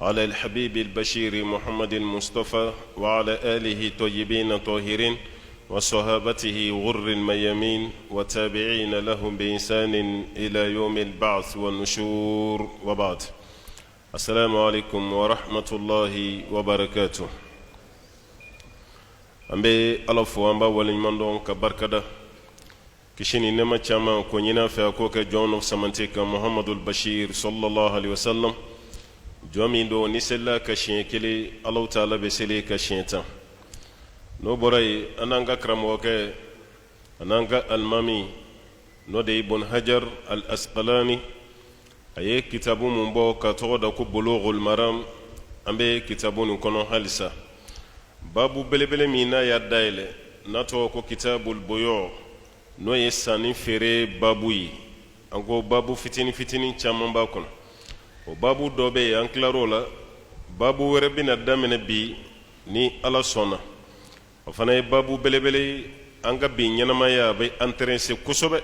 على الحبيب البشير محمد المصطفى وعلى آله طيبين طاهرين وصحابته غر الميامين وتابعين لهم بإحسان إلى يوم البعث والنشور وبعد. السلام عليكم ورحمة الله وبركاته. أمبي ألف وأمبا ولمندون كبركدا كشيني نما تشاما كونينا في أكوك جون of سمانتيكا محمد البشير صلى الله عليه وسلم جومي دو نسلا كشين كلي الله تعالى بسلي كشينتا no boray ananga kramoke ananga almami no de ibn hajar al asqalani aye kitabu mumbo ka toda ko bulughul maram ambe kitabun kono halisa babu belebele mina ya daile nato ko kitabul buyu no yesani fere babui ango babu fitini chamamba kono o babu dobe an klarola babu werebina damene bi ni ala sona o fana ye babu belebele an ka bi ɲɛnamaya a bɛ intéressé kosɛbɛ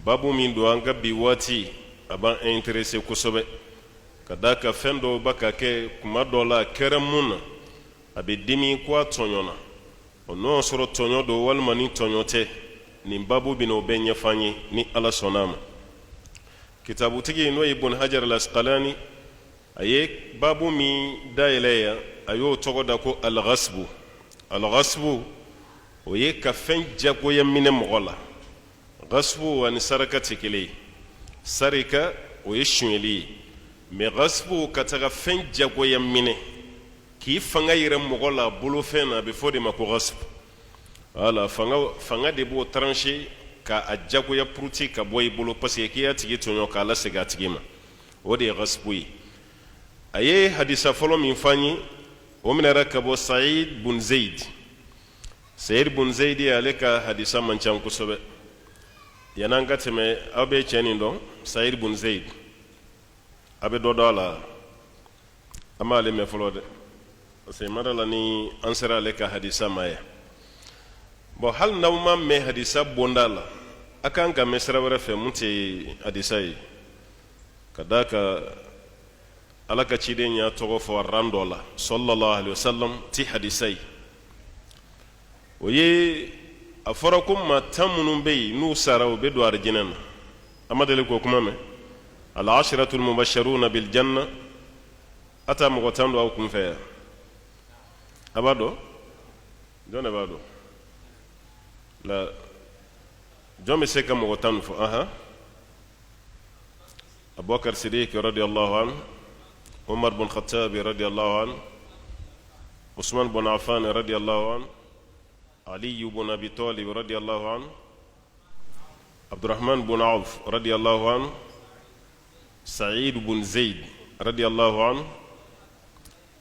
babu min don an ka bi waati a b'an intéressé kosɛbɛ ka da ka fɛn dɔw ba ka kɛ kuma dɔ la kɛra mun na a bɛ dimi ko a tɔɲɔ na o n'o sɔrɔ tɔɲɔ don walima ni tɔɲɔ tɛ nin babu bɛna o bɛ ɲɛfɔ an ye ni ala sɔnna a ma kitabutigi n'o ye ibn hajar al-asqalani a ye babu min dayɛlɛ yan a y'o tɔgɔ da ko al-ghasbu al-ghasbu o ye ka fɛn jagoya minɛ mɔgɔ la ghasbu ani saraka tɛ kelen ye sarika o ye suɲɛli ye mais ghasbu ka taga fɛn jagoya minɛ k'i fanga yɛrɛ mɔgɔ la bolofɛn na a bɛ fɔ de ma ko ghasbu wala fanga de b'o tranché k'a jagoya puruti ka bɔ i bolo parce que k'i y'a tigi tɔɲɔ k'a lasegin a tigi ma o de ye ghasbu ye a ye hadisa fɔlɔ min fɔ an ye o minɛra ka bɔ Saïd bun Zayd ale ka hadisa man ca kosɛbɛ yan'an ka tɛmɛ aw bɛ cɛ nin dɔn Saïd bun Zayd a bɛ dɔ dɔn a la an b'ale mɛn fɔlɔ dɛ parce que mada la ni an sera ale ka hadisa ma yan bon hali n'aw ma mɛn hadisa bonda la a kan ka mɛn sira wɛrɛ fɛ mun tɛ hadisa ye ka d'a kan ala ka ciden y'a tɔgɔ fɔ ran dɔ la sallallahu alaihi wasallam ti hadisa ye o ye a fɔra ko maa 10 minnu bɛ yen n'u sara u bɛ don arijinɛ na a ma deli k'o kuma mɛn al-ashratul mubashsharuna bil janna a ta mɔgɔ 10 don aw kun fɛ yan a b'a dɔn jɔn de b'a dɔn la jɔn bɛ se ka mɔgɔ 10 fɔ ahan Abubakar Siddiq radiyallahu anhu عمر بن الخطاب رضي الله عنه عثمان بن عفان رضي الله عنه علي بن أبي طالب رضي الله عنه عبد الرحمن بن عوف رضي الله عنه سعيد بن زيد رضي الله عنه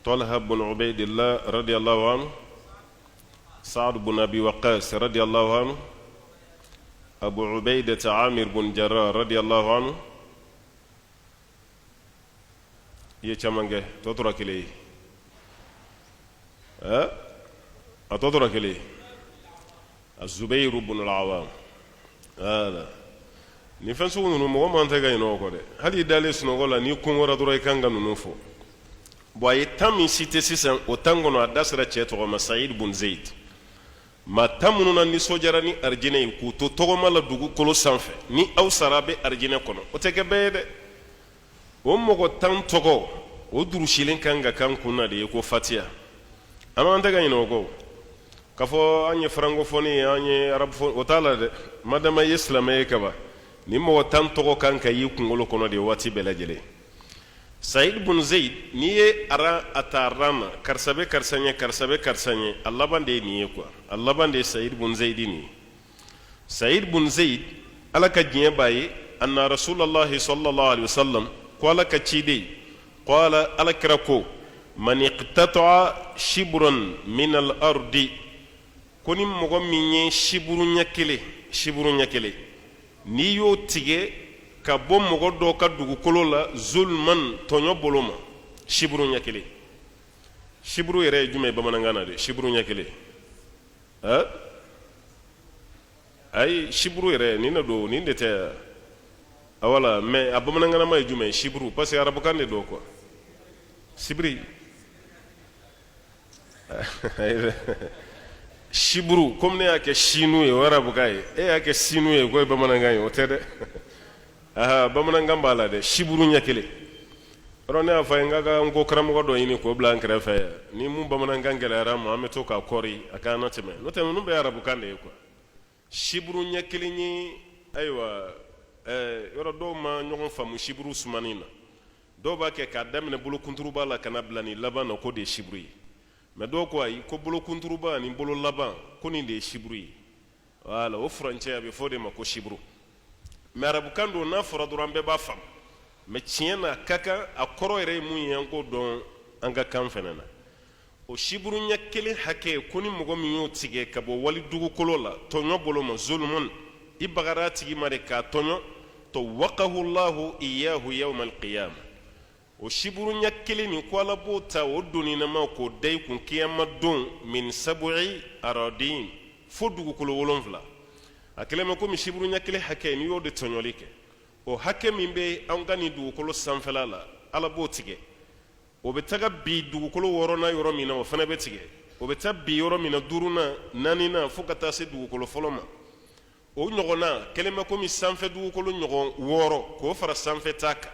طلحة بن عبيد الله رضي الله عنه سعد بن أبي وقاص رضي الله عنه أبو عبيدة عامر بن جراح رضي الله عنه ye caman kɛ tɔ tora kelen ye a tɔ tora kelen ye a Zubayru bun al-Awwam wala ni fɛn sugu ninnu mɔgɔ man tɛ ka ɲinɛ o kɔ dɛ hali i dalen sunɔgɔ la n'i kɔngɔra dɔrɔn i kan ka ninnu fɔ bon a ye 10 min cité sisan o 10 kɔnɔ a da sera cɛ tɔgɔ ma Saïd bun Zayd maa 10 minnu na nisɔndiyara ni arijinɛ ye k'u to tɔgɔma la dugukolo sanfɛ ni aw sara a bɛ arijinɛ kɔnɔ o tɛ kɛ bɛɛ ye dɛ o mɔgɔ 10 tɔgɔ o durusilen kan ka kan kunna de ye ko fatiya an tɛ ka ɲinɛ o kɔ k'a fɔ an ye francophonie an ye arabophonie o t'a la dɛ madama ye silamɛ ye kaban ni mɔgɔ 10 tɔgɔ kan ka y'i kunkolo kɔnɔ de waati bɛɛ lajɛlen Saïd bun Zayd n'i ye a ta ran na karisa bɛ karisa ɲɛ a laban de ye nin ye quoi a laban de ye Saïd bun Zayd nin ye Saïd bun Zayd ala ka diɲɛ b'a ye anna rasulallahi sallallahu alaihi wasallam ko ala ka ciden qala ala kira ko man iqtata'a shibran min al-ardi ko ni mɔgɔ min ye shiburu ɲɛ kelen n'i y'o tigɛ ka bɔ mɔgɔ dɔ ka dugukolo la zulman tɔɲɔ bolo ma shiburu ɲɛ kelen shiburu yɛrɛ ye jumɛn ye bamanankan na de shiburu ɲɛ kelen ayi shiburu yɛrɛ nin de don nin de tɛ wala mais a bamanankanama ye jumɛn ye shiburu parce que arabukan de don quoi sibiri shiburu comme ne y'a kɛ sinu ye o arabukan ye e y'a kɛ sinu ye ko ye bamanankan ye o tɛ dɛ bamanankan b'a la dɛ shiburu ɲɛ kelen yɔrɔ ne y'a fɔ a ye n ka n ko karamɔgɔ dɔ ɲini k'o bila an kɛrɛfɛ ni mun bamanankan gɛlɛyara ma an bɛ to k'a kɔri a k'an na tɛmɛ n'o tɛ ninnu bɛɛ ye arabukan de ye quoi shiburu ɲɛ kelen ye ayiwa yɔrɔ dɔw ma ɲɔgɔn faamu shiburu sumanin na dɔw b'a kɛ k'a daminɛ bolokunturuba la ka na bila nin laban na ko de ye shiburu ye mais dɔw ko ayi ko bolokunturuba ani bolo laban ko nin de ye shiburu ye voilà o furancɛ a bɛ fɔ o de ma ko shiburu mais arabukan don n'a fɔra dɔrɔn an bɛɛ b'a faamu mais tiɲɛ na a ka kan a kɔrɔ yɛrɛ ye mun ye an k'o dɔn an ka kan fɛnɛ na o shiburu ɲɛ kelen hakɛ ko ni mɔgɔ min y'o tigɛ ka bɔ wali dugukolo la tɔɲɔ bolo ma zulumun i bagara a tigi ma de k'a tɔɲɔ to waqahu llahu iyahu yawma alqiyama o shiburu ɲɛ kelen nin ko ala b'o ta o doninama k'o da i kun kiyama don min sabu'i aradin fo dugukolo 7 a kɛlen bɛ komi shiburu ɲɛ kelen hakɛ n'i y'o de tɔɲɔli kɛ o hakɛ min bɛ an ka nin dugukolo sanfɛla la ala b'o tigɛ o bɛ taga bi dugukolo 6nan yɔrɔ min na o fana bɛ tigɛ o bɛ taa bi yɔrɔ min na 5nan 4nan fo ka taa se dugukolo fɔlɔ ma o ɲɔgɔnna kɛlen bɛ komi sanfɛ dugukolo ɲɔgɔn 6 k'o fara sanfɛ ta kan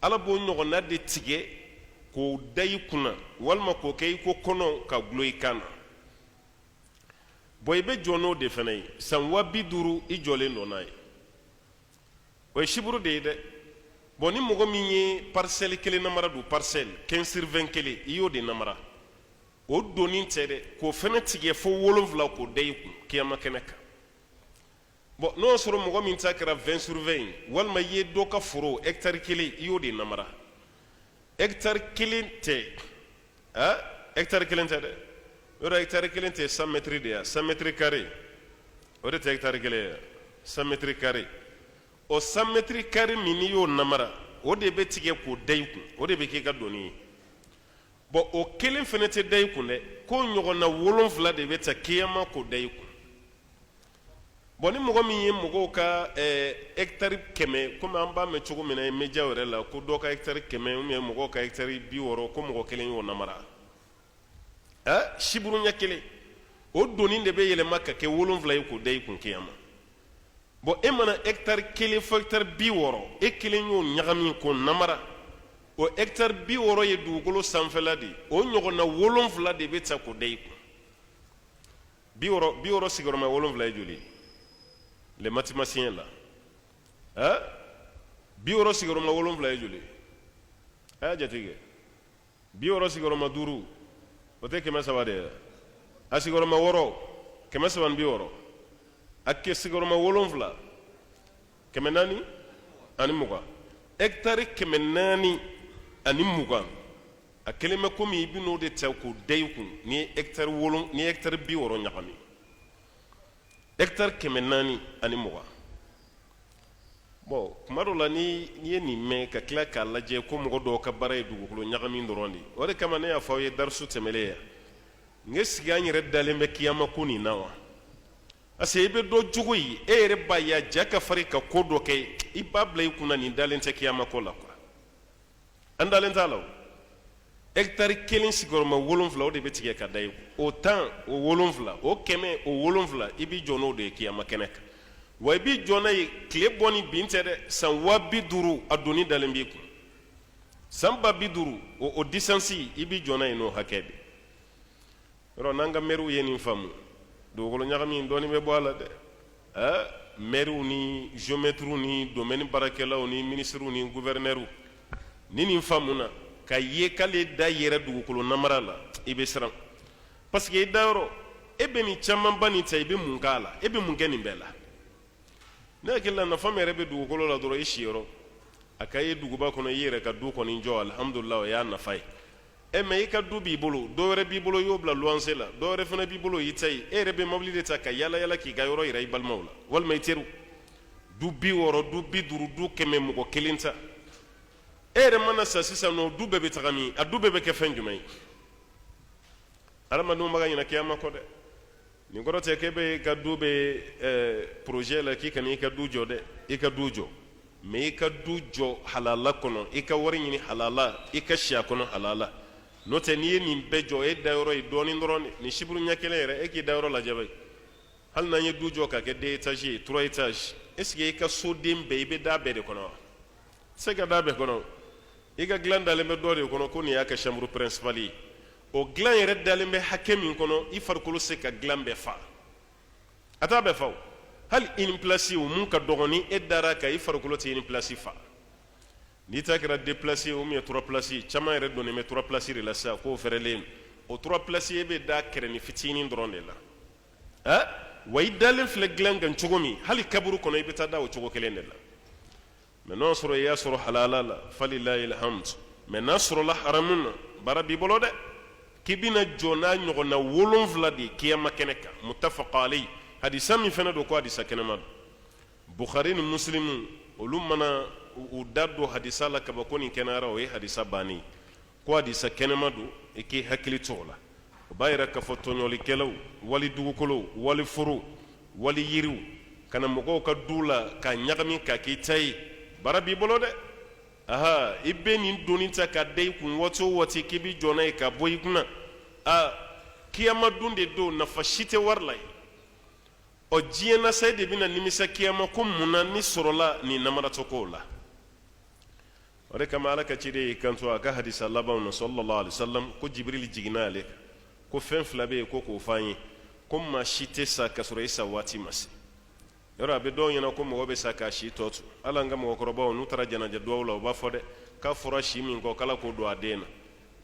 ala b'o ɲɔgɔnna de tigɛ k'o da i kunna walima k'o kɛ i ko kɔnɔ ka gulo i kan na bon i bɛ jɔ n'o de fana ye san 50 i jɔlen dɔ n'a ye o ye shiburu de ye dɛ bon ni mɔgɔ min ye parcelle kelen namara don parcelle 15/20 kelen i y'o de namara o doni tɛ dɛ k'o fana tigɛ fo 7 k'o da i kun kiyama kɛnɛ kan bon n'o y'a sɔrɔ mɔgɔ min ta kɛra 20/20 walima i ye dɔ ka foro hectare 1 i y'o de namara hectare 1 tɛ hectare 1 tɛ dɛ yɔrɔ hectare 1 tɛ 100 mètres de ya 100 mètres carrés o de tɛ hectare 1 ye 100 mètres carrés o 100 mètres carrés min n'i y'o namara o de bɛ tigɛ k'o da i kun o de bɛ k'i ka doni ye bon o kelen fana tɛ da i kun dɛ ko ɲɔgɔnna 7 de bɛ ta kiyama k'o da i kun bon ni mɔgɔ min ye mɔgɔw ka hectare 100 komi an b'a mɛn cogo min na média yɛrɛ la ko dɔ ka hectare 100 ou bien mɔgɔw ka hectare 60 ko mɔgɔ kelen y'o namara shiburu ɲɛ kelen o doni de bɛ yɛlɛma ka kɛ 7 ye k'o da i kun kiyama bon e mana hectare 1 fo hectare 60 e kelen y'o ɲagami k'o namara o hectare 60 ye dugukolo sanfɛla de o ɲɔgɔnna 7 de bɛ ta k'o da i kun 60 sigiyɔrɔma 7 ye joli les mathématiciens là 60 sigiyɔrɔma 7 ye joli a y'a jate kɛ 60 sigiyɔrɔma 5 o tɛ 300 de ye a sigiyɔrɔma 6 360 a kɛ sigiyɔrɔma 7 400 ani 20 hectare 400 ani 20 a kelen bɛ komi i bɛ n'o de ta k'o da i kun ni ye hectare 60 ɲagami hectare 400 ani 20 bon kuma dɔ la ni ye nin mɛn ka tila k'a lajɛ ko mɔgɔ dɔw ka baara ye dugukolo ɲagami dɔrɔn de o de kama ne y'a fɔ aw ye darisu tɛmɛlen yan n ye sigi an yɛrɛ dalen bɛ kiyama ko nin na wa parce que i bɛ dɔ jogo ye e yɛrɛ b'a ye a ja ka farin ka ko dɔ kɛ i b'a bila i kunna nin dalen tɛ kiyama ko la quoi an dalen t'a la o hectare 1 sigiyɔrɔma 7 o de bɛ tigɛ ka da i kun o 10 o 7 o 100 o 7 i b'i jɔ n'o de ye kiyama kɛnɛ kan wa i b'i jɔ n'a ye tile bɔ ni bin tɛ dɛ san 50 a doni dalen b'i kun san 50 o distance i b'i jɔ n'a ye n'o hakɛ de yɔrɔ n'an ka maires ye nin faamu dugukolo ɲagami in dɔɔni bɛ bɔ a la dɛ maires ni géomètres ni domaine baarakɛlaw ni ministres ni gouverneurs ni nin faamuna ka ye k'ale da yɛrɛ dugukolo namara la i bɛ siran parce que i dayɔrɔ e bɛ nin camanba nin ta i bɛ mun k'a la e bɛ mun kɛ nin bɛɛ la ne hakili la nafa min yɛrɛ bɛ dugukolo la dɔrɔn i siyɔrɔ a ka ye duguba kɔnɔ i yɛrɛ ka du kɔni jɔ alhamdulillah o y'a nafa ye mais i ka du b'i bolo dɔ wɛrɛ b'i bolo i y'o bila luwanse la dɔ wɛrɛ fana b'i bolo i ta ye e yɛrɛ bɛ mobili de ta ka yala yala k'i ka yɔrɔ yira i balimaw la walima i teriw du 60 du 50 du 100 mɔgɔ kelen ta e yɛrɛ mana sa sisan nɔ du bɛɛ bɛ taga min a du bɛɛ bɛ kɛ fɛn jumɛn ye adamadenw b'a ka ɲinɛ kiyama kɔ dɛ nin kɔrɔ tɛ k'e bɛ ka du bɛ projet la k'i kana i ka du jɔ dɛ i ka du jɔ me i ka du jɔ halala kɔnɔ i ka wari ɲini halala i ka siya kɔnɔ halala n'o tɛ n'i ye nin bɛɛ jɔ e dayɔrɔ ye dɔɔnin dɔrɔn nin siburu ɲɛ kelen yɛrɛ e k'i dayɔrɔ lajɛ bɛ hali n'an ye du jɔ ka kɛ 2 étages ye 3 étages est ce que i ka soden bɛɛ i bɛ da bɛɛ de kɔnɔ wa se ka da bɛɛ kɔnɔ i ka dilan dalen bɛ dɔ de kɔnɔ ko nin y'a ka chambre principale ye o dilan yɛrɛ dalen bɛ hakɛ min kɔnɔ i farikolo se ka dilan bɛɛ fa a t'a bɛɛ fa o hali une place o mun ka dɔgɔ ni e dara ka i farikolo tɛ une place fa n'i ta kɛra 2 places ou bien 3 places caman yɛrɛ donnen bɛ 3 places de la sisan k'o fɛrɛlen o 3 places e bɛ da kɛrɛnin fitinin dɔrɔn de la wa i dalen filɛ dilan kan cogo min hali kaburu kɔnɔ i bɛ taa da o cogo kelen de la mais n'o sɔrɔ i y'a sɔrɔ halala la falilahi alhamd mais n'a sɔrɔla haramun na baara b'i bolo dɛ k'i bɛna jɔ n'a ɲɔgɔnna 7 de kiyama kɛnɛ kan muttafaqa alayhi hadisa min fana don ko hadisa kɛnɛma don bukhari ni muslim olu mana u da don hadisa la kaba ko nin kɛnɛyara o ye hadisa bannen ko hadisa kɛnɛma don i k'i hakili to o la o b'a yira k'a fɔ tɔɲɔlikɛlaw wali dugukolow wali furu wali yiriw kana mɔgɔw ka du la k'a ɲagami k'a k'i ta ye baara b'i bolo dɛ aha i bɛ nin doni ta ka da i kun waati o waati k'i bɛ jɔ n'a ye ka bɔ i kunna kiyama dun de don nafa si tɛ wari la ye o diɲɛ na sa de bɛna nimisa kiyama ko munna ni sɔrɔla nin namaratɔkow la o de kama ala ka ciden y'i kanto a ka hadisa labanw na sallallahu alaihi wasallam ko jibril jiginna ale kan ko fɛn 2 bɛ yen ko k'o f'an ye ko maa si tɛ sa ka sɔrɔ i sa waati ma se yɔrɔ a bɛ dɔw ɲɛna ko mɔgɔ bɛ sa k'a si tɔ to hali an ka mɔgɔkɔrɔbaw n'u taara janaja duwawu la u b'a fɔ dɛ k'a fɔra si min kɔ k'ala k'o don a den na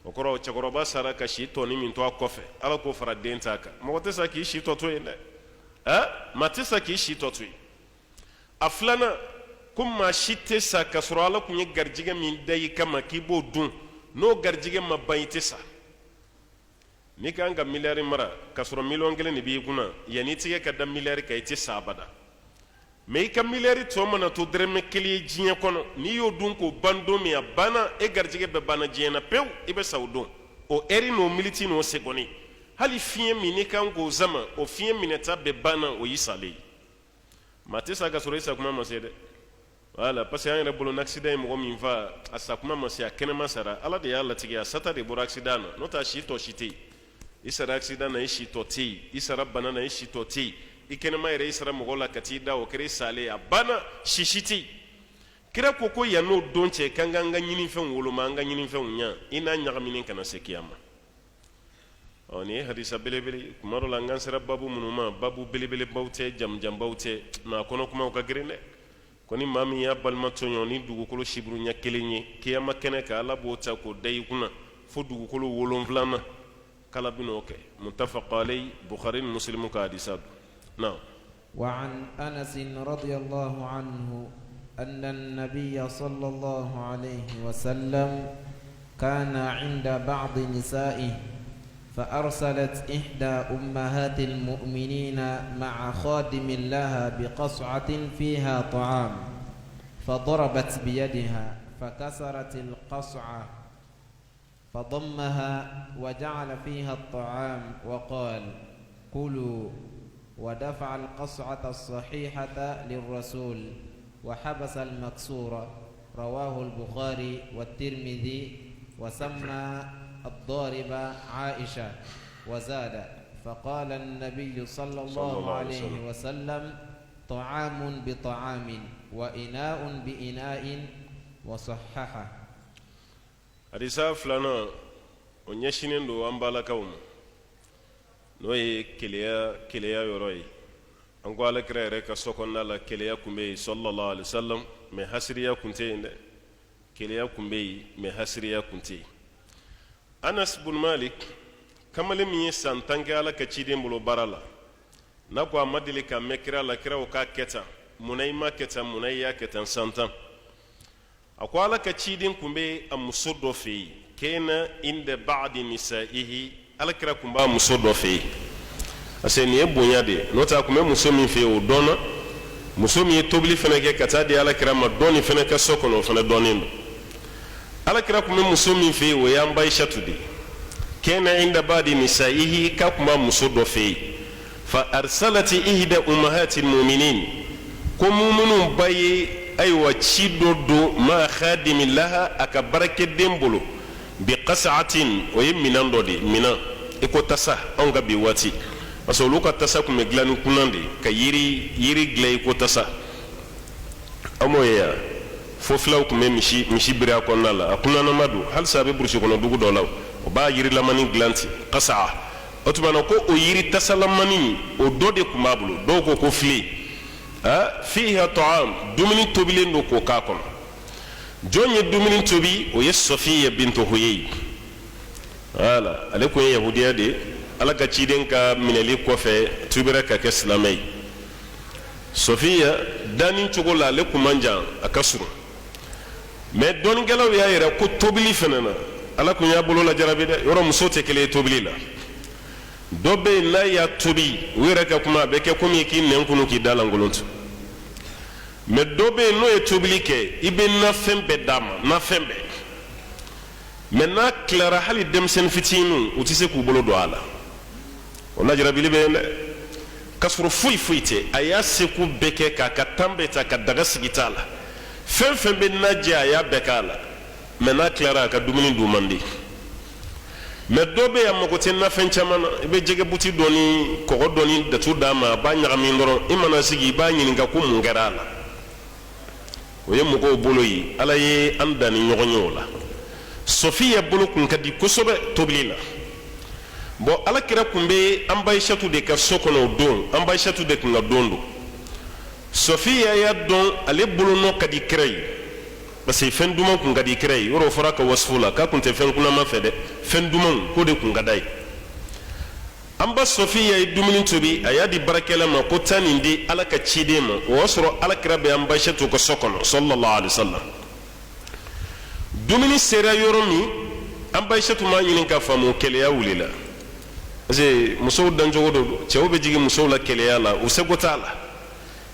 o kɔrɔ cɛkɔrɔba sara ka si tɔni min to a kɔfɛ ala k'o fara den t'a kan mɔgɔ tɛ sa k'i si tɔ to yen dɛ maa tɛ sa k'i si tɔ to yen a 2nan ko maa si tɛ sa ka sɔrɔ ala tun ye garijɛgɛ min da i kama k'i b'o dun n'o garijɛgɛ ma ban i tɛ sa n'i kan ka miliyari mara ka sɔrɔ 1,000,000 de b'i kunna yanni i tigɛ ka da miliyari kan i tɛ sa abada mais i ka miliyari tɔ mana to dɛrɛmɛ 1 ye diɲɛ kɔnɔ n'i y'o dun k'o ban don min a banna e garijɛgɛ bɛɛ banna diɲɛ na pewu i bɛ sa o don o ɛri n'o miniti n'o segɔni hali fiɲɛ min n'i kan k'o zama o fiɲɛ minɛta bɛɛ banna o y'i salen ye maa tɛ sa ka sɔrɔ i sa kuma ma se dɛ voilà parce que an yɛrɛ bolo n'accident ye mɔgɔ min fa a sa kuma ma se a kɛnɛma sara ala de y'a latigɛ a sata de bɔra accident na n'o tɛ a si tɔ si tɛ yen i sara accident na i si tɔ tɛ yen i sara bana na i si tɔ tɛ yen i kɛnɛma yɛrɛ i sara mɔgɔ la ka t'i da o kɛra i salen a banna si tɛ yen kira ko ko yan n'o don cɛ k'an k'an ka ɲinifɛnw woloma an ka ɲinifɛnw ɲa i n'a ɲagaminen kana se kiyama nin ye hadisa belebele kuma dɔ la an sera babu minnu ma babu belebelebaw tɛ jamujanbaw tɛ nka a kɔnɔ kumaw ka girin dɛ ko ni maa min y'a balima tɔɲɔ ni dugukolo siburu ɲɛ 1 ye kiyama kɛnɛ kan ala b'o ta k'o da i kunna fo dugukolo 7 kala bɛn'o kɛ muttafaqa alayhi bukhari ni muslim ka hadisa don نعم. وعن أنس رضي الله عنه أن النبي صلى الله عليه وسلم كان عند بعض نسائه فأرسلت إحدى أمهات المؤمنين مع خادم لها بقصعة فيها طعام فضربت بيدها فكسرت القصعة فضمها وجعل فيها الطعام وقال كلوا ودفع القصعة الصحيحة للرسول وحبس المكسورة رواه البخاري والترمذي وسمى الضارب عائشة وزاد فقال النبي صلى الله عليه وسلم طعام بطعام وإناء بإناء وصححه hadisa filanan o ɲɛsinen don an balakaw ma n'o ye keleya yɔrɔ ye an ko alakira yɛrɛ ka so kɔnɔna la keleya kun bɛ yen sallallahu alaihi wasallam mais hasiriya kun tɛ yen dɛ keleya kun bɛ yen mais hasiriya kun tɛ yen anas bin malik kamalen min ye san 10 kɛ ala ka ciden bolo baara la n'a ko a ma deli ka mɛn kira la kira o k'a kɛ tan munna i ma kɛ tan munna i y'a kɛ tan san 10 a ko ala ka ciden kun bɛ a muso dɔ fɛ yen kena inda ba'di nisaihi ala kira kun b'a muso dɔ fɛ yen parce que nin ye bonya de ye n'o tɛ a kun bɛ muso min fɛ yen o dɔnna muso min ye tobili fana kɛ ka taa di ala kira ma dɔɔni fana kɛ so kɔnɔ o fana dɔɔnin don ala kira kun bɛ muso min fɛ yen o y'an ba Aishatu de kena inda ba'di nisaihi k'a kun b'a muso dɔ fɛ yen fa arsalati ihda ummahatil mu'minin ko mu'minun ba ye aywa ci do ma khadimin laha aka barake dembolo bi qas'atin o yeminan do de mina iko tasa on ga bi wati parce que luka tasa kuma glani kunande ka yiri glay ko tasa amoya foflaw kuma mishi bira ko nala akuna na madu hal sabe burshi kono dugu do law o ba yiri lamani glanti qas'a otubana ko o yiri tasa lamani o dode kuma bulu do ko fli fiha ta'am dumini tobilen do ko ka kono jonye dumini tobi o yes Safiya bintu Huyay wala aleko yahudiya de ala ka ciden ka mineli ko fe tubira ka ke islamai Safiya dani cogo la le kumanja akasuru mais don gelaw ya yira ko tobili fenana ala ko ya bolo la jarabi de yoro muso te kele tobili la dobe na ya tobi wira ka kuma be ke komi ki nen kunu ki dalangolontu mais dobe no e tobili ke ibe na fembe dama na fembe maintenant clara hali demsen fitinu utise ku bolo do ala ona jarabi libe kasuru fuite aya seku beke ka katambeta ka daga sigitala fembe na ja bekala maintenant clara ka dumuni du mandi mais dobe ya mokote na fen chamana ibe jege buti doni ko doni da tu dama ba nyami ndoro imana sigi ba nyininga ku mungarala oye mugo bolo yi ala ye andani nyogonyola Safiya bolo kun kadi kosobe toblila bo ala kira kumbe ambaishatu de ka sokono don ambaishatu de kunga dondo Safiya ya don ale bolo no kadi krai parce que fen duma kun kadi krai yoro fora ka wasfula ka kunte fen kuna ma fede fen duma ko de kun gadai amba Safiya dumuni tobi ayadi barakela ma ko tanindi ala ka cide ma wasro ala kira be ambaishatu ko sokono sallallahu alaihi wasallam dumuni sera yoromi ambaishatu ma nyinin ka famu keleya wulila ase muso danjogo do cewbe jigi muso la keleya la usegotala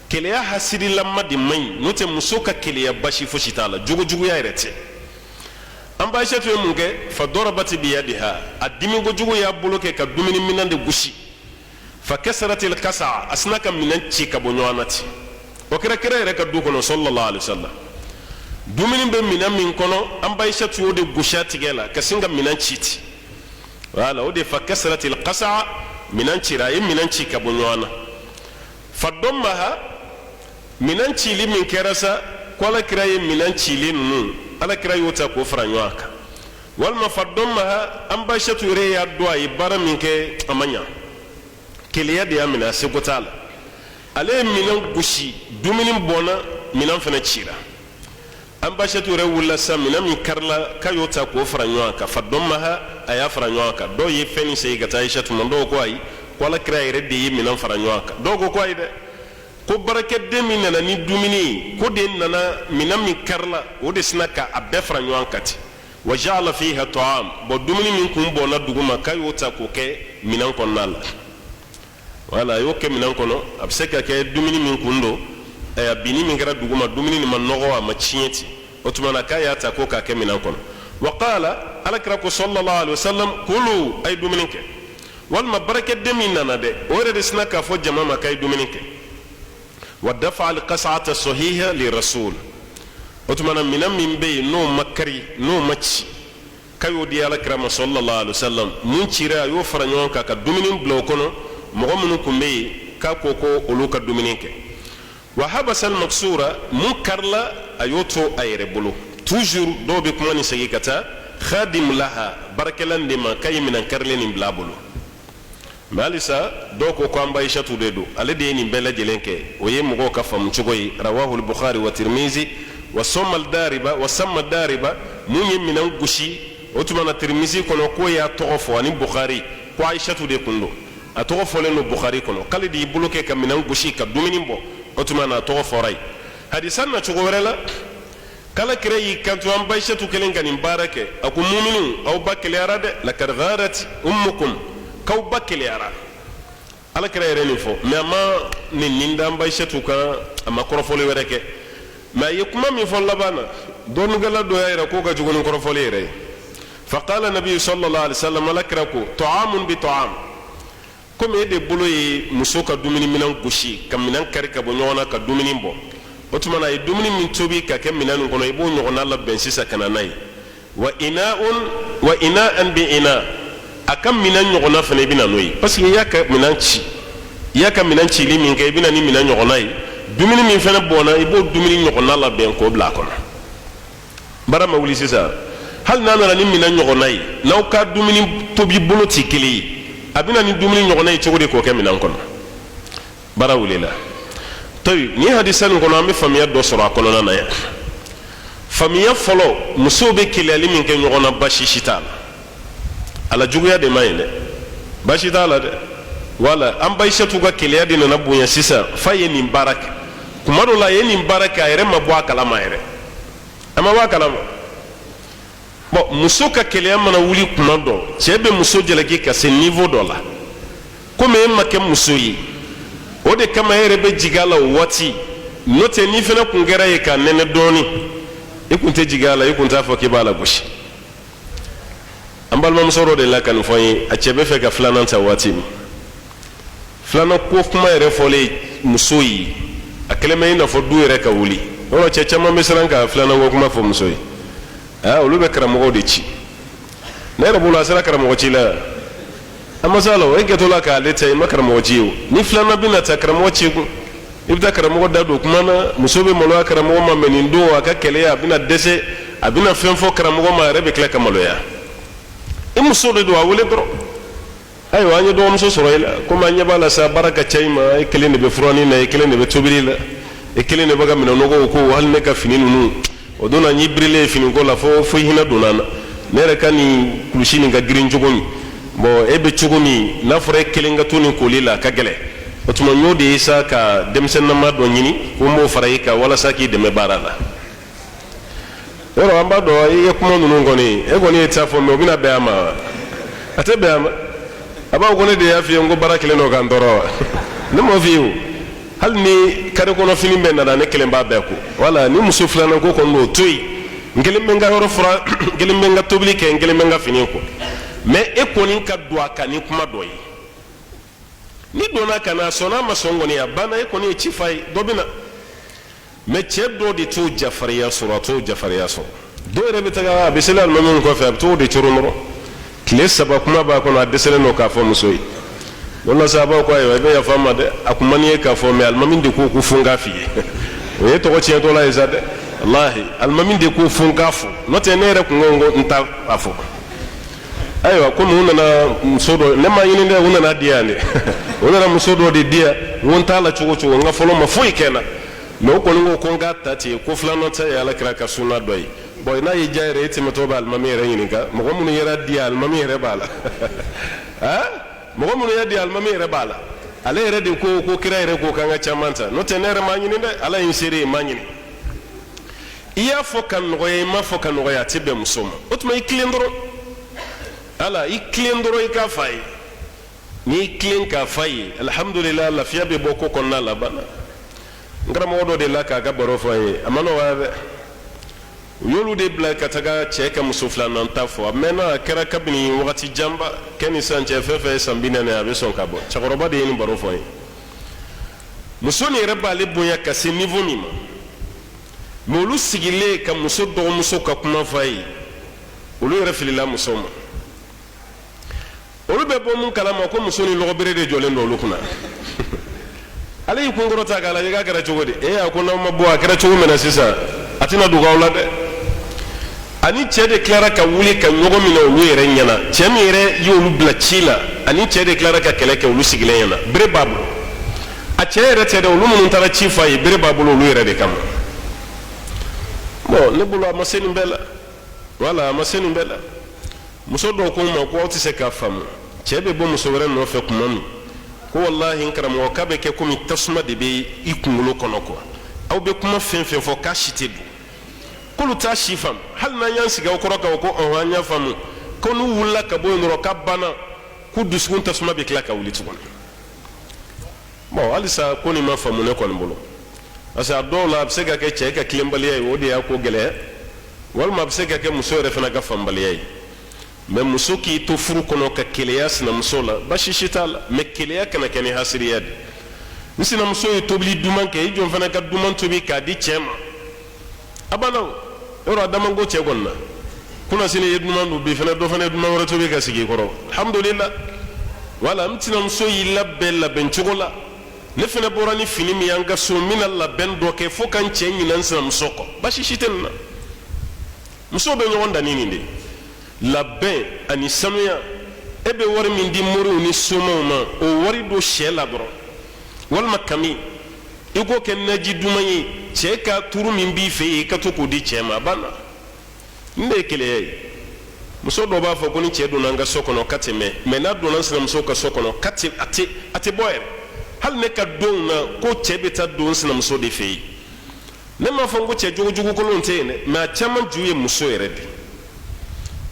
keleya hasiri lamma di mai note muso ka keleya bashi foshitala jugo ya irete ambaishatu munge fa darabati bi yadiha adimi go jugo ya boloke ka dumuni minande gushi fa kasratil qasa asnaka minan ci ka bonyoanati o kira ere ka du kono sallallahu alaihi wasallam dumini be minan min kono ambaishatu yo de gushati gela kasinga minan citi wala o de fa kasratil qasa minan cira yin minan ci ka bonyoana fa dommaha minan ci li min kerasa kola kiraye minan ci li nunu ala kira yota ko franyoaka walma fa dommaha ambaishatu re ya do ay bara min ke amanya keliya de amina segotala ale minan gushi dumini bona minan fana cira ambashatu rewula samina min karla kayota ko franyoaka fadommaha aya franyoaka do ye feni sey gata aishatu mando ko ay wala kraire de yi minan franyoaka do ko ay de ko baraket de minana ni dumini ko de nana minam min karla o de snaka abbe franyoaka ti wajala fiha ta'am bo dumini min kum bona duguma kayota ko ke minan konnala wala yo ke minan kono abseka ke dumini min kundo aya bini min gara duguma dumini ni manogo wa machieti otumana kaya ta ko ka keminan kono wa qala alakrako sallallahu alaihi wasallam kulu ay dumininke wal mabaraka deminana de ore de snaka fo jama kay dumininke wa dafa al qas'ata sahiha li rasul otumana minam min be no makari no machi kayo di alakrama sallallahu alaihi wasallam mun cira yo faranyon ka ka duminin blo kono mo mun kumbe ka koko oluka dumininke wa habasa al maksura munkarla ayoto ayrebulu toujours do be kuma ni segi kata khadim laha barakalan de ma kay minan karlenin blabulu malisa do ko amba ishatu dedo ale de ni bela jelenke o yemu ko kafam chugoyi rawahu al bukhari wa tirmizi wa samma al dariba munyi minan gushi otumana tirmizi kono ko ya tofo ani bukhari ko aishatu de kundo atofo le no bukhari kono kale di buluke kam minan gushi ka duminin bo otumana to foray hadisan na chugorela kala kireyi kantu am baishatu kelengani barake aku mu'minu aw bakle arade la kargharat ummukum kaw bakle ara ala kireyre ni fo mais ma ni ninda am baishatu ka ama korofole wereke ma yekuma mi fo labana don gala do yayra ko ga jugon korofole yere faqala nabiy sallallahu alaihi wasallam alakraku ta'amun bi ta'am comme ede bolo yi muso ka dumini minan gushi kam minan kari ka bo nyona ka dumini bo o tuma na ye dumuni min tobi ka kɛ minɛn nin kɔnɔ i b'o ɲɔgɔnna labɛn sisan ka na n'a ye wa ina'an bi ina a ka minɛn ɲɔgɔnna fana i bɛna n'o ye parce que i y'a ka minɛn ci i y'a ka minɛn cili min kɛ i bɛna ni minɛn ɲɔgɔnna ye dumuni min fana bɔnna i b'o dumuni ɲɔgɔnna labɛn k'o bila a kɔnɔ baara ma wuli sisan hali n'a nana ni minɛn ɲɔgɔnna ye n'aw ka dumuni tobi bolo tɛ kelen ye a bɛna ni dumuni ɲɔgɔnna ye cogo di k'o kɛ minɛn kɔnɔ baara wulila toyi ni hadisa nin kɔnɔ an bɛ faamuya dɔ sɔrɔ a kɔnɔna na yan faamuya fɔlɔ musow bɛ keleyali min kɛ ɲɔgɔn na basi si t'a la ala juguya de ma ɲi dɛ basi t'a la dɛ wala an Aishatu ka keleya de nana bonya sisan fa ye nin baara kɛ kuma dɔ la a ye nin baara kɛ a yɛrɛ ma bɔ a kalama yɛrɛ a ma bɔ a kalama bon muso ka keleya mana wuli kuma dɔ cɛ bɛ muso jalaki ka se niveau dɔ la komi e ma kɛ muso ye o de kama e yɛrɛ bɛ jigin a la o waati n'o tɛ ni fana kun kɛra ye ka nɛnɛ dɔɔni i kun tɛ jigin a la i kun t'a fɔ k'i b'a la gosi an balimamuso dɔ de la ka nin fɔ n ye a cɛ bɛ fɛ ka filanan ta waati min filanan ko kuma yɛrɛ fɔlen muso ye a kɛlen bɛ i n'a fɔ du yɛrɛ ka wuli o cɛ caman bɛ siran ka filanan ko kuma fɔ muso ye olu bɛ karamɔgɔw de ci ne yɛrɛ bolo a sera karamɔgɔ ci la a ma s'a la o e kɛtɔ la k'ale ta i ma karamɔgɔ ci o ni filanan bɛ na ta karamɔgɔ ci kun i bɛ taa karamɔgɔ da don kuma na muso bɛ maloya karamɔgɔ ma mɛ nin don a ka kɛlɛya a bɛna dɛsɛ a bɛna fɛn fɔ karamɔgɔ ma a yɛrɛ bɛ tila ka maloya i muso de don a wele dɔrɔn ayiwa an ye dɔgɔmuso sɔrɔ i la komi an ɲɛ b'a la sa baara ka ca i ma e kelen de bɛ furanin na e kelen de bɛ tobili la e kelen de bɛ ka minɛnɔgɔw ko hali ne ka fini ninnu o don na n y'i birilen finiko la fo hinɛ donna n na ne yɛrɛ ka nin kulusi nin ka girin cogo min bon e bɛ cogo min n'a fɔra e kelen ka to nin koli la a ka gɛlɛn o tuma n y'o de ye sa ka denmisɛnnama dɔ ɲini ko n b'o fara i kan walasa k'i dɛmɛ baara la yɔrɔ an b'a dɔn i ye kuma ninnu kɔni e kɔni ye ta fɔ mɛ o bɛna bɛn a ma a tɛ bɛn a ma a b'a fɔ ko ne de y'a f'i ye n ko baara kelen dɔ k'an tɔɔrɔ wa ne m'o f'i ye o hali ni kare kɔnɔ fini bɛɛ nana ne kelen b'a bɛɛ ko wala ni muso filanan ko kɔni o to yen n kelen bɛ n ka yɔrɔ fura n kelen bɛ n ka tobili kɛ n kelen bɛ n ka fini ko mais e kɔni ka don a kan ni kuma dɔ ye ni donna ka na sɔnna a ma sɔn kɔni a banna e kɔni ye ci fa ye dɔ bɛ na mais cɛ dɔw de t'o jafariya sɔrɔ a t'o jafariya sɔrɔ dɔw yɛrɛ bɛ taga a bɛ seli alimami kɔfɛ a bɛ t'o de coro nɔrɔ tile 3 kuma b'a kɔnɔ a dɛsɛlen don k'a fɔ muso ye don dɔ sababu ko ayiwa i bɛ yafa n ma dɛ a kun man di ye k'a fɔ mais alimami de ko fo n k'a f'i ye o ye tɔgɔ tiɲɛtɔ la ye sa dɛ walahi alimami de ko fo n k'a fɔ n'o tɛ ne yɛrɛ kun ko n t'a fɔ ayiwa komi u nana muso dɔ ne ma ɲini dɛ u nana di yan dɛ u nana muso dɔ de di yan n ko n t'a la cogo o cogo n ka fɔlɔ ma foyi kɛ n na mais u kɔni ko ko n k'a ta ten ko filanan ta ye alakira ka sunna dɔ ye bon n'a y'i diya yɛrɛ e tɛmɛtɔ bɛ alimami yɛrɛ ɲininka mɔgɔ minnu yɛrɛ di yan alimami yɛrɛ b'a la mɔgɔ minnu y'a di alimami yɛrɛ b'a la ale yɛrɛ de ko kira yɛrɛ ko k'an ka caman ta n'o tɛ ne yɛrɛ m'a ɲini dɛ ala ye n seere ye m'a ɲini i y'a fɔ ka nɔgɔya i m'a fɔ ka nɔgɔya a tɛ bɛn muso ma o tuma i tilen dɔrɔn ala i tilen dɔrɔn i k'a f'a ye n'i tilen k'a f'a ye alhamdulillah lafiya bɛ bɔ ko kɔnɔna la banna n karamɔgɔ dɔ de la k'a ka baro fɔ an ye a ma nɔgɔya dɛ u y'olu de bila ka taga cɛ ka muso filanan ta fɔ a mɛnna a kɛra kabini wagati janba kɛ ni san cɛ fɛn fɛn ye san 40 a bɛ sɔn ka bɔ cɛkɔrɔba de ye nin baro fɔ an ye muso nin yɛrɛ b'ale bonya ka se niveau min ma mais olu sigilen ka muso dɔgɔmuso ka kuma f'a ye olu yɛrɛ filila muso ma olu bɛ bɔ mun kalama ko muso ni lɔgɔbere de jɔlen don olu kunna ale y'i kun kɔrɔta k'a lajɛ k'a kɛra cogo di a ko n'aw ma bɔ a kɛra cogo min na sisan a tɛna dogo aw la dɛ ani cɛ de tilara ka wuli ka ɲɔgɔn minɛ olu yɛrɛ ɲɛna cɛ min yɛrɛ y'olu bila ci la ani cɛ de tilara ka kɛlɛ kɛ olu sigilen ɲɛna bere b'a bolo a cɛ yɛrɛ tɛ dɛ olu minnu taara ci f'a ye bere b'a bolo olu yɛrɛ de kama bon ne bolo a ma se nin bɛɛ la wala a ma se nin bɛɛ la muso dɔw ko n ma ko aw tɛ se k'a faamu cɛ bɛ bɔ muso wɛrɛ nɔfɛ tuma min ko wallahi n karamɔgɔ k'a bɛ kɛ komi tasuma de bɛ i kunkolo kɔnɔ quoi aw bɛ kuma fɛn fɛn fɔ k'a si tɛ don k'olu t'a si faamu hali n'an y'an sigi aw kɔrɔ kan ko an y'a faamu ko n'u wulila ka bɔ yen dɔrɔn k'a banna k'u dusukun tasuma bɛ tila ka wuli tuguni bon halisa ko nin ma faamu ne kɔni bolo parce que a dɔw la a bɛ se ka kɛ cɛ ka tilenbaliya ye o de y'a ko gɛlɛya walima a bɛ se ka kɛ muso yɛrɛ fana ka faamubaliya ye mais muso k'i to furu kɔnɔ ka keleya sinamuso la basi si t'a la mais keleya kana kɛ ni hasiriya de ni sinamuso ye tobili duman kɛ i jɔn fana ka duman tobi k'a di cɛ ma a banna o yɔrɔ a daman ko cɛ kɔni na kuna sini ye duman dun bi fana dɔ fana ye duman wɛrɛ tobi ka sigi i kɔrɔ alhamdulillah wala n sinamuso y'i labɛn cogo la ne fana bɔra ni fini min y'an ka so n bɛna labɛn dɔ kɛ fo ka n cɛ ɲina n sinamuso kɔ basi si tɛ nin na musow bɛ ɲɔgɔn danni nin de labɛn ani sanuya e bɛ wari min di moriw ni somaw ma o wari don sɛ la dɔrɔn walima kami i k'o kɛ naji duman ye cɛ ka turu min b'i fɛ yen i ka to k'o di cɛ ma a banna nin de ye keleya ye muso dɔw b'a fɔ ko ni cɛ donna an ka so kɔnɔ ka tɛmɛ mɛ n'a donna sinamuso ka so kɔnɔ a tɛ bɔ yɛrɛ hali ne ka donw na ko cɛ bɛ taa don sinamuso de fɛ yen ne m'a fɔ ko cɛ jogojugu kolon tɛ yen dɛ mɛ a caman ju ye muso yɛrɛ de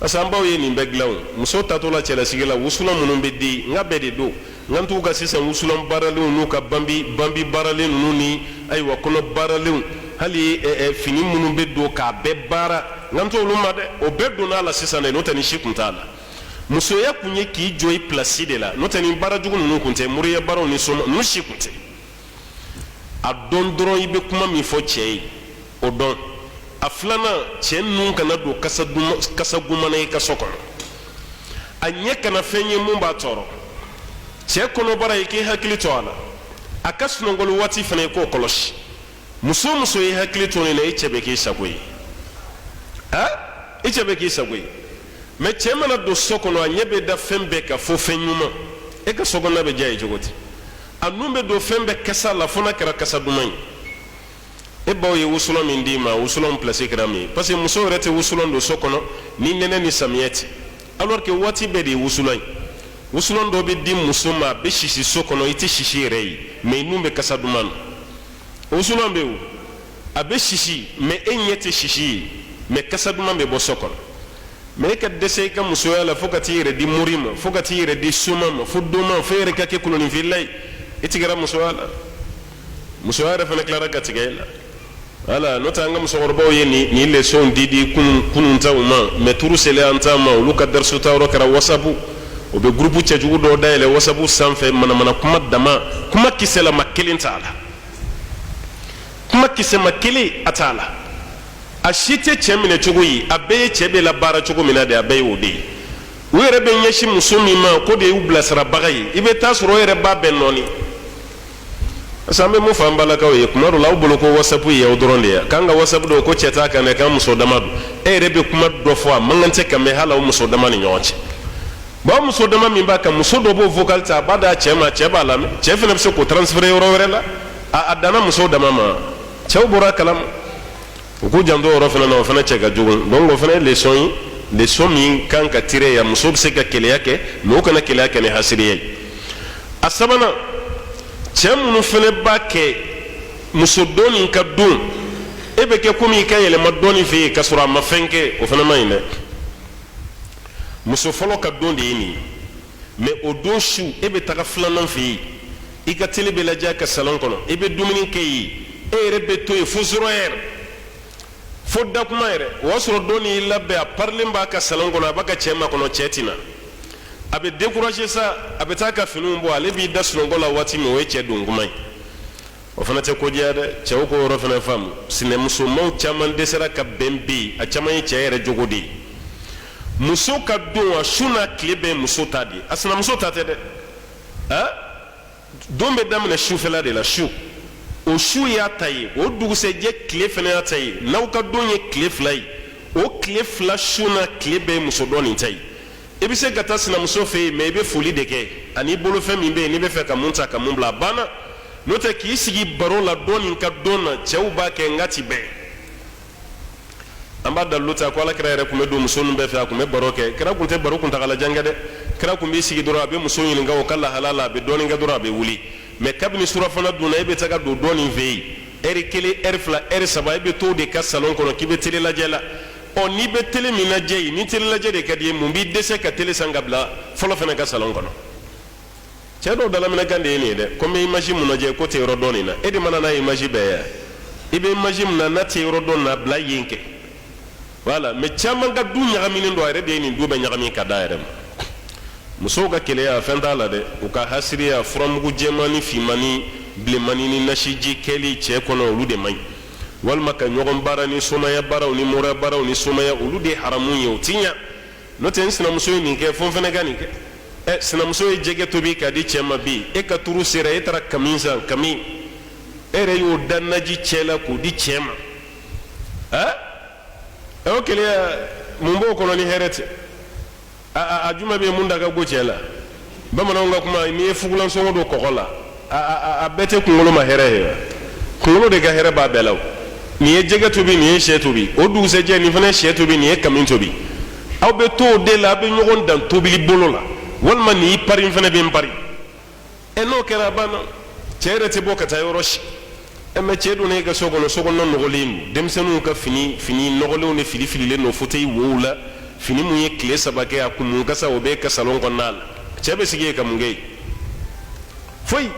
parce que an baw ye nin bɛɛ dilan o muso tatɔ la cɛlasigi la wusulan minnu bɛ di n ka bɛɛ de don n ka t'u ka sisan wusulan baaralenw n'u ka banbi baaralen ninnu ni ayiwa kɔnɔ baaralenw hali fini minnu bɛ don k'a bɛɛ baara n ka t'olu ma dɛ o bɛɛ donna a la sisan dɛ n'o tɛ ni si kun t'a la musoya kun ye k'i jɔ i pilasi de la n'o tɛ ni baara jugu ninnu kun tɛ moriya baaraw ni soma ninnu si kun tɛ a dɔn dɔrɔn i bɛ kuma min fɔ cɛ ye o dɔn a filanan cɛ ninnu kana don kasa gumana i ka so kɔnɔ a ɲɛ kana fɛn ye mun b'a tɔɔrɔ cɛ kɔnɔbara i k'i hakili to a la a ka sunɔgɔli waati fana i k'o kɔlɔsi muso o muso i hakili to nin na i cɛ bɛ k'i sago ye i cɛ bɛ k'i sago ye mɛ cɛ mana don so kɔnɔ a ɲɛ bɛ da fɛn bɛɛ kan fo fɛn ɲuman e ka so kɔnɔna bɛ diya ye cogo di a nun bɛ don fɛn bɛɛ kasa la fo n'a kɛra kasa duman ye e baw ye wusulan min d'i ma wusulan pilasi kɛra min ye parce que muso yɛrɛ tɛ wusulan don so kɔnɔ ni nɛnɛ ni samiyɛ tɛ alors que waati bɛɛ de ye wusulan ye wusulan dɔ bɛ di muso ma a bɛ sisi so kɔnɔ i tɛ sisi yɛrɛ ye mɛ i nun bɛ kasa duman na wusulan bɛ yen a bɛ sisi mɛ e ɲɛ tɛ sisi ye mɛ kasa duman bɛ bɔ so kɔnɔ mɛ e ka dɛsɛ i ka musoya la fo ka t'i yɛrɛ di mori ma fo ka t'i yɛrɛ di soma ma fo don ma fo e yɛrɛ ka kɛ koloninfila ye e ti kɛra musoya la musoya yɛrɛ fana tilara ka tigɛ e la wala n'o tɛ an ka musokɔrɔbaw ye nin leçon di kunun taw ma mɛ turu selen an ta ma olu ka darisu ta yɔrɔ kɛra wasabu o bɛ gurupu cɛjugu dɔw dayɛlɛ wasabu sanfɛ manamana kuma dama kuma kisɛlama kelen t'a la kuma kisɛma kelen a t'a la a si tɛ cɛ minɛ cogo ye a bɛɛ ye cɛ bɛ la baara cogo min na de a bɛɛ ye o de ye u yɛrɛ bɛ ɲɛsin muso min ma ko de y'u bilasirabaga ye i bɛ taa sɔrɔ o yɛrɛ b'a bɛɛ nɔɔni parce que an bɛ mun fɔ an balakaw ye kuma dɔ la aw bolo ko wasapu ye aw dɔrɔn de ye k'an ka wasapu dɔ ko cɛ t'a kan dɛ k'an muso dama don e yɛrɛ bɛ kuma dɔ fɔ a man kan tɛ ka mɛn hali aw muso dama ni ɲɔgɔn cɛ bon aw muso dama min b'a kan muso dɔ b'o vocal ta a b'a d'a cɛ ma cɛ b'a lamɛn cɛ fana bɛ se k'o transférer yɔrɔ wɛrɛ la a danna muso dama ma cɛw bɔra a kalama u k'u janto o yɔrɔ fana na o fana cɛ ka jugu donc o fana ye leçon ye leçon min kan ka tirer yan muso bɛ se ka keleya kɛ mais o kana keleya kɛ ni hasiriya ye a sabanan cɛ minnu fana b'a kɛ muso dɔɔni ka don e bɛ kɛ komi i ka yɛlɛma dɔɔni fɛ yen ka sɔrɔ a ma fɛn kɛ o fana man ɲi dɛ muso fɔlɔ ka don de ye nin ye mais o don su e bɛ taga filanan fɛ yen i ka télé bɛ lajɛ a ka salon kɔnɔ i bɛ dumuni kɛ yen e yɛrɛ bɛ to yen fo 0 heure fo dakuma yɛrɛ o y'a sɔrɔ dɔɔni y'i labɛn a parilen b'a ka salon kɔnɔ a b'a ka cɛ makɔnɔ cɛ tɛna a bɛ décourager sa a bɛ taa ka finiw bɔ ale b'i da sunɔgɔ la waati min o ye cɛ don kuma ye o fana tɛ ko diya dɛ cɛw k'o yɔrɔ fana faamu sinɛmusomanw caman dɛsɛra ka bɛn bi a caman ye cɛ yɛrɛ jogo de ye muso ka don a su n'a tile bɛɛ muso ta de ye a sinamuso ta tɛ dɛ don bɛ daminɛ sufɛla de la su o su y'a ta ye o dugusɛjɛ tile fana y'a ta ye n'aw ka don ye tile 2 ye o tile 2 su n'a tile bɛɛ ye muso dɔ nin ta ye i bɛ se ka taa sinamuso fɛ yen mais i bɛ foli de kɛ ani bolofɛn min bɛ yen n'i bɛ fɛ ka mun ta ka mun bila a banna n'o tɛ k'i sigi baro la don nin ka don na cɛw b'a kɛ n ka ti bɛɛ an b'a dalilu ta ko alakira yɛrɛ tun bɛ don muso ninnu bɛɛ fɛ a tun bɛ baro kɛ kira tun tɛ baro kuntagalajan kɛ dɛ kira tun b'i sigi dɔrɔn a bɛ muso ɲininka o ka lahala la a bɛ dɔɔnin kɛ dɔrɔn a bɛ wuli mais kabini surafana dunna e bɛ taga don dɔ nin fɛ yen heure 1 heure 2 heure 3 e bɛ to de ka salon kɔnɔ k'i bɛ télé lajɛ la n'i bɛ télé min lajɛ yen ni télé lajɛ de ka di ye mun b'i dɛsɛ ka télé san ka bila fɔlɔ fana ka salon kɔnɔ cɛ dɔw dalaminɛkan de ye nin ye dɛ ko n bɛ image mun lajɛ ko tɛ yɔrɔ dɔn nin na e de mana n'a image bɛɛ ye i bɛ image mun na n'a tɛ yɔrɔ dɔn na bila yen kɛ voilà mais caman ka du ɲagaminen don a yɛrɛ de ye nin du bɛɛ ɲagami ka da yɛrɛ ma musow ka keleya fɛn t'a la dɛ u ka hasiriya furamugu jɛman ni finman ni bilemani ni nasiji keli cɛ kɔnɔ olu de man ɲi walima ka ɲɔgɔn baara ni somaya baaraw ni mura baaraw ni somaya olu de haramu ye o ti ɲa n'o tɛ n sinamuso ye nin kɛ fo n fɛnɛ ka nin kɛ sinamuso ye jɛgɛ tobi k'a di cɛ ma bi e ka turu sera e taara kami san kami e yɛrɛ y'o da naji cɛ la k'o di cɛ ma o keleya mun b'o kɔnɔ ni hɛrɛ tɛ a juma bɛ mun da ka go cɛ la bamananw ka kuma n'i ye fugulansɔngɔ don kɔgɔ la a bɛɛ tɛ kunkolo ma hɛrɛ ye kunkolo de ka hɛrɛ b'a bɛɛ la nin ye jɛgɛ tobi nin ye sɛ tobi o dugusɛjɛ nin fana ye sɛ tobi nin ye kami tobi aw bɛ to o de la a bɛ ɲɔgɔn dan tobili bolo la walima nin y'i pari fana bɛ n pari n'o kɛra a banna cɛ yɛrɛ tɛ bɔ ka taa yɔrɔ si mɛ cɛ donna e ka so kɔnɔ sokɔnɔ nɔgɔlen don denmisɛnninw ka fini nɔgɔlenw de fili fililen don fauteuil wow la fini mun ye tile 3 kɛ a kumun kasa o bɛ ka salon kɔnɔna la cɛ bɛ sigi yen ka mun kɛ yen foyi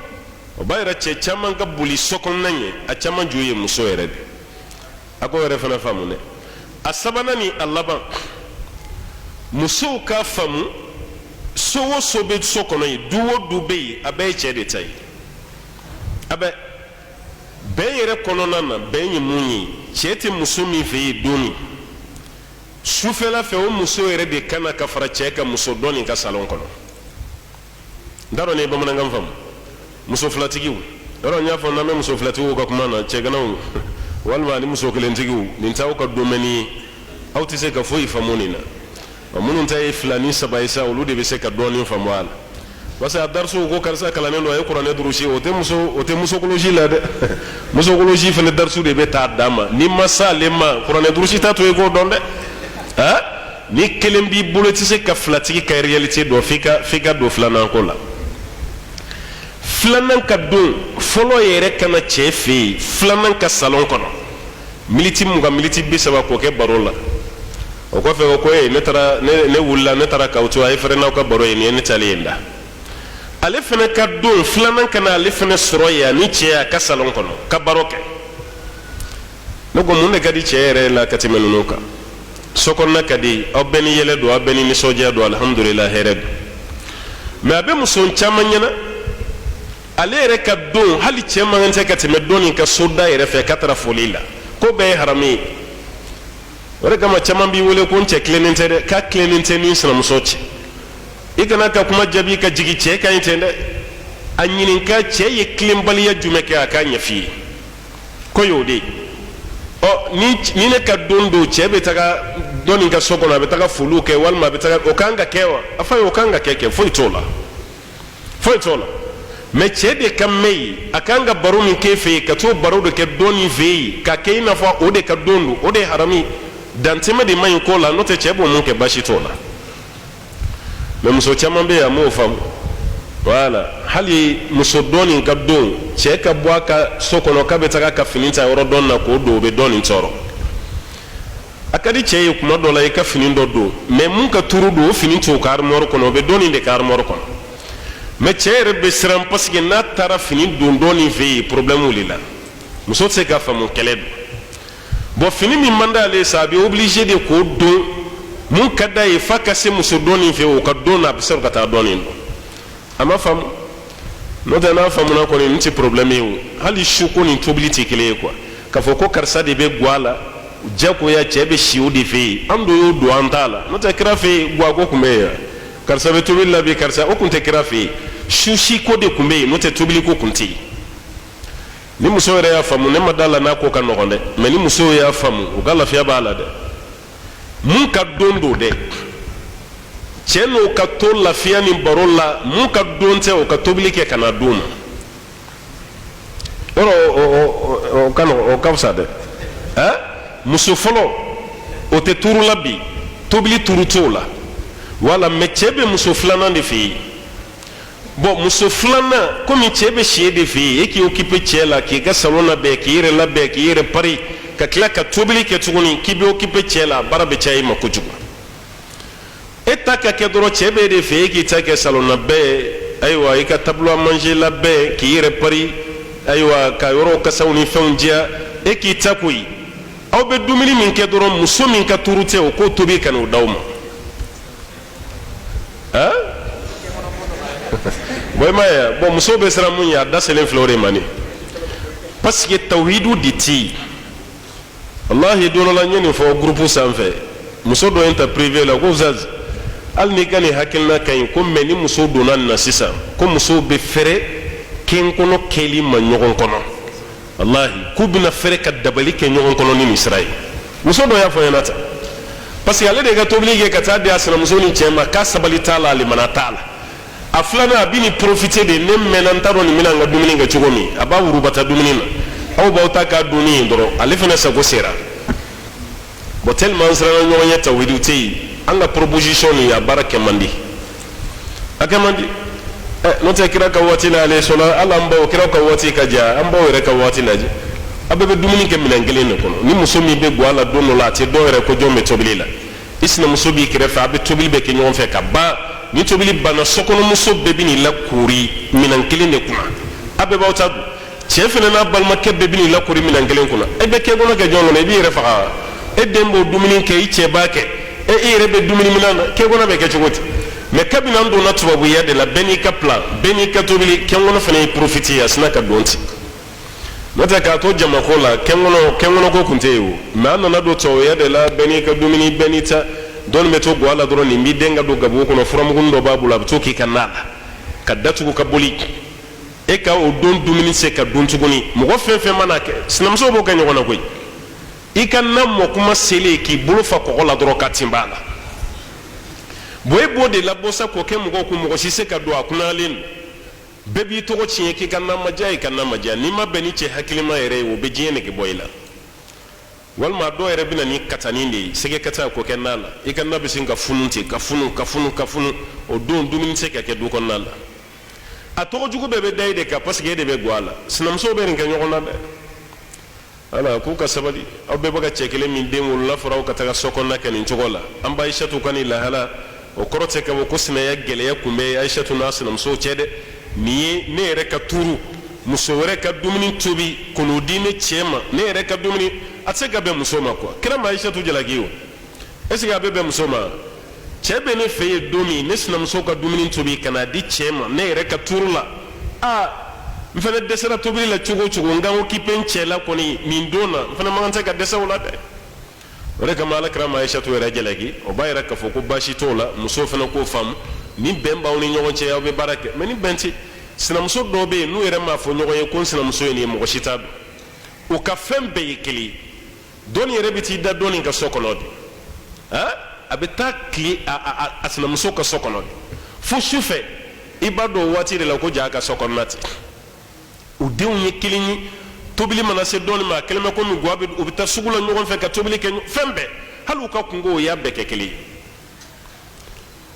o b'a yɛrɛ cɛ caman ka boli so kɔnɔna ɲɛ a caman jo ye muso yɛrɛ de a k'o yɛrɛ fana faamu dɛ a sabanan ni a laban musow k'a faamu so o so bɛ so kɔnɔ yen du o du bɛ yen a bɛɛ ye cɛ de ta ye a bɛ bɛn yɛrɛ kɔnɔna na bɛn ye mun ye cɛ tɛ muso min fɛ yen don min sufɛla fɛ o muso yɛrɛ de kana ka fara cɛ ka muso dɔ nin ka salon kɔnɔ n t'a dɔn ni ye bamanankan faamu muso filatigiw yɔrɔ n y'a fɔ n'an bɛ muso filatigiw ka kuma na cɛganaw walima ani muso kelentigiw nin t'aw ka domaine ye aw tɛ se ka foyi faamu nin na minnu ta ye 2 ni 3 ye sa olu de bɛ se ka dɔɔnin faamu a la parce que a darisow ko karisa kalannen don a ye kuranɛ durusi o tɛ musokolosi la dɛ musokolosi fana darisu de bɛ taa d'a ma ni ma se ale ma kuranɛ durusi t'a to i k'o dɔn dɛ ni kelen b'i bolo i tɛ se ka filatigi ka réalité dɔn f'i ka don filanan ko la filanan ka don fɔlɔ yɛrɛ kana cɛ fɛ yen filanan ka salon kɔnɔ miniti 20 miniti 30 k'o kɛ baro la o kɔfɛ ko ne wulila ne taara k'aw to a ye fɛrɛ n'aw ka baro ye nin ye ne taalen yen da ale fana ka don filanan kana ale fana sɔrɔ yen ani cɛ a ka salon kɔnɔ ka baro kɛ ne ko mun de ka di cɛ yɛrɛ la ka tɛmɛ ninnu kan so kɔnɔna ka di aw bɛɛ ni yɛlɛ don aw bɛɛ ni nisɔndiya don alhamdulillah hɛrɛ don mɛ a bɛ muso caman ɲɛna ale yɛrɛ ka don hali cɛ man kan tɛ ka tɛmɛ don nin ka so da yɛrɛ fɛ k'a taara foli la ko bɛɛ ye haramu ye o de kama caman b'i wele ko n cɛ tilennen tɛ dɛ k'a tilennen tɛ ni sinamuso cɛ i kana ka kuma jaabi ka jigin cɛ ka ɲi ten dɛ a ɲininka cɛ ye tilenbaliya jumɛn kɛ a k'a ɲɛf'i ye ko y'o de ye ni ne ka don don cɛ bɛ taga dɔ nin ka so kɔnɔ a bɛ taga foliw kɛ walima a bɛ taga o kan ka kɛ wa a fɔ a ye o kan ka kɛ foyi t'o la foyi t'o la mɛ cɛ de ka mɛn yen a kan ka baro min k'e fɛ yen ka t'o baro de kɛ dɔ nin fɛ yen k'a kɛ i n'a fɔ o de ka don don o de ye haramu dantɛmɛ de man ɲi ko la n'o tɛ cɛ b'o mun kɛ baasi t'o la mɛ muso caman bɛ yen a m'o faamu voilà hali muso dɔ nin ka don cɛ ka bɔ a ka so kɔnɔ k'a bɛ taga ka fini ta yɔrɔ dɔ na k'o don o bɛ dɔ nin tɔɔrɔ a ka di cɛ ye kuma dɔ la i ka fini dɔ don mɛ mun ka turu don o fini t'o ka armoire kɔnɔ o bɛ dɔ nin de ka armoire kɔnɔ mɛ cɛ yɛrɛ bɛ siran parce que n'a taara fini don dɔ nin fɛ yen problème wulila muso tɛ se k'a faamu kɛlɛ don bon fini min man d'ale ye sa a bɛ obligé de k'o don mun ka d'a ye f'a ka se muso dɔ nin fɛ o ka don na a bɛ sɔrɔ ka taa dɔ nin don a ma faamu n'o tɛ n'a faamuna kɔni nin tɛ problème ye o hali su ko nin tobili tɛ kelen ye quoi k'a fɔ ko karisa de bɛ guwa la jagoya cɛ bɛ si o de fɛ yen an don y'o don an t'a la n'o tɛ kira fɛ yen guwa ko tun bɛ yen karisa bɛ tobili la bi karisa o tun tɛ kira fɛ yen su si ko de tun bɛ yen n'o tɛ tobili ko tun tɛ yen ni muso yɛrɛ y'a faamu ne ma d'a la n'a ko ka nɔgɔn dɛ mɛ ni muso y'a faamu u ka lafiya b'a la dɛ mun ka don don dɛ cɛ n'o ka to lafiya ni baro la mun ka don tɛ o ka tobili kɛ ka na d'u ma yɔrɔ o ka fisa dɛ muso fɔlɔ o tɛ turu la bi tobili turu t'o la wala mɛ cɛ bɛ muso filanan de fɛ yen bon muso filanan komi cɛ bɛ si de fɛ yen e k'i occupé cɛ la k'i ka salon labɛn k'i yɛrɛ labɛn k'i yɛrɛ pari ka tila ka tobili kɛ tuguni k'i bɛ occupé cɛ la baara bɛ caya i ma kojugu e ta ka kɛ dɔrɔn cɛ bɛ de fɛ e k'i ta kɛ salon labɛn ye ayiwa i ka tableau à manger labɛn k'i yɛrɛ pari ayiwa ka yɔrɔ kasaw ni fɛnw diya e k'i ta koyi aw bɛ dumuni min kɛ dɔrɔn muso min ka turu tɛ o k'o tobi ka n'o d'aw ma bon boy maya bo muso be sera mun ya da selen flore mani parce que tawhidu diti wallahi do la nyeni fo groupe sanfé muso do enta privé la ko zaz al ni gani hakilna kay ko meni muso do nan na sisa ko muso be fere ken kono keli ma nyogon kono wallahi ku bina fere ka dabali ke nyogon kono ni Israël muso do ya fo yanata parce que ale de ga toblige ka tade asna muso ni chema ka sabali tala ali manatala aflana abini profiter de nem menantaro ni minanga dumini ga chugomi aba urubata dumini na aw bauta ka duni ndoro ale fena sa go sera bo tellement sera nyonya tawhidu ti anga proposition ni ya baraka mandi akamandi no te kira ka wati la ale sola ala mbo kira ka wati ka ja ambo were ka wati laji abebe dumini ke minangele ne kono ni musomi be go ala dono la te do were ko jome tobilila isna musobi kire fa be tobil be ke nyon fe ka ba ni tobili bana sokono muso bebi ni la kuri minangele ne kuna abebe wata chefene na balma ke bebi ni la kuri minangele kuna ebe ke gono ke jongo ne bi re fa e dembo dumini ke iche ba ke e ire be dumini minana ke gono be ke chogoti mais kabina ndo na tubabu ya de la benika plan benika tobili kengono fene profiti ya snaka donti nota ka to jama ko la kengono ko kunteyo ma na do to ya de la benika dumini benita don meto go ala doro ni mi denga do gabo ko no furam gundo babu la to ki kanala kadatu ko kabuli e ka o don dumini se ka don tuguni mo go fen manake sinam so bo ganyo na koy ikanna mo kuma sele ki bulu fa ko la doro katimbala boy bode la bosa ko ke mo ko mo sise ka do akuna len bebi to ko cin ki kanna majai kanna majai ni ma beni ce hakilima yere wo be jene ke boyla walma do yere bina ni katani ndi sege kata ko ke nala ikanna be singa fununti ka funu o don dumin se ka ke do ko nala a to jugo be dayde ka parce que de be gwala sinam so be ngal nyoko de ala ku ka sabali abbe baga cekele min demul la faraw ka taga sokonna ken in chogola amba aisha to kanila hala o korote ka ko sina ya gele ya kumbe aisha to nasinam so cede ni ne reka turu muso reka dumini tubi kono dine chema ne reka dumini atsega be muso makwa kira aisha to jalagiwo esiga be muso ma chebe ne feye domi ne sinam so ka dumini tubi kana di chema ne reka turula mfana desera tobili la chugo ngamo kipenchela koni mindona mfana manganta ka desa wala de wala kama ala kram aisha to era jelagi o bayra ka foko bashi tola muso fana ko fam ni bemba oni nyonche ya be barake meni benti sina muso dobe nu era ma fo nyoye kon sina muso ni mo shita o ka fembe yikili doni rebiti da doni ka sokolodi abeta kli a sina muso ka sokolodi fo shufe ibado wati de la ko jaka sokonati o dew ye kilini tobili mana se doni ma kelme ko mi gwabe o bita sugula nyogon fe ka tobili ke fembe halu ka kungo ya beke kili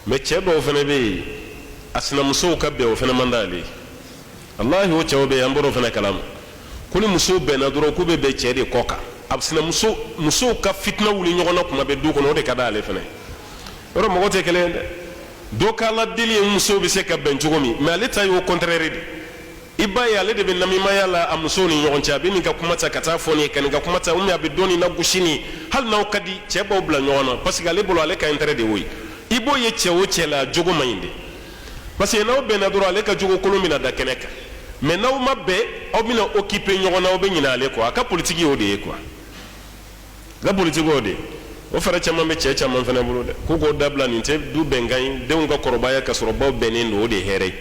me chebo fene be asna muso ka be o fene mandali wallahi o chewbe amboro fene kalam kuni muso be na doro ku be chede koka absina muso ka fitna wuli nyogona kuma be du ko no de kada ale fene ro mo gote kele do kala dili muso be se ka ben jugomi mais ale tay au contraire de iba ya le de be namima yala amso ni nyogon cha be ni ka kuma ta kata foni kan ka kuma ta ummi abidoni na gushini hal na okadi chebo bla nyona parce que ale bolo ale ka intérêt de woy ibo ye chewo chela jogo mayinde parce que naw be na doro ale ka jogo kolomina da keneka mais naw mabbe o bina occuper nyona o be nyina ale ko aka politique o de quoi la politique o de o fara chama me checha man fana bulu de ko go dabla ni te du bengain de nga korobaya ka soro baw benin o de here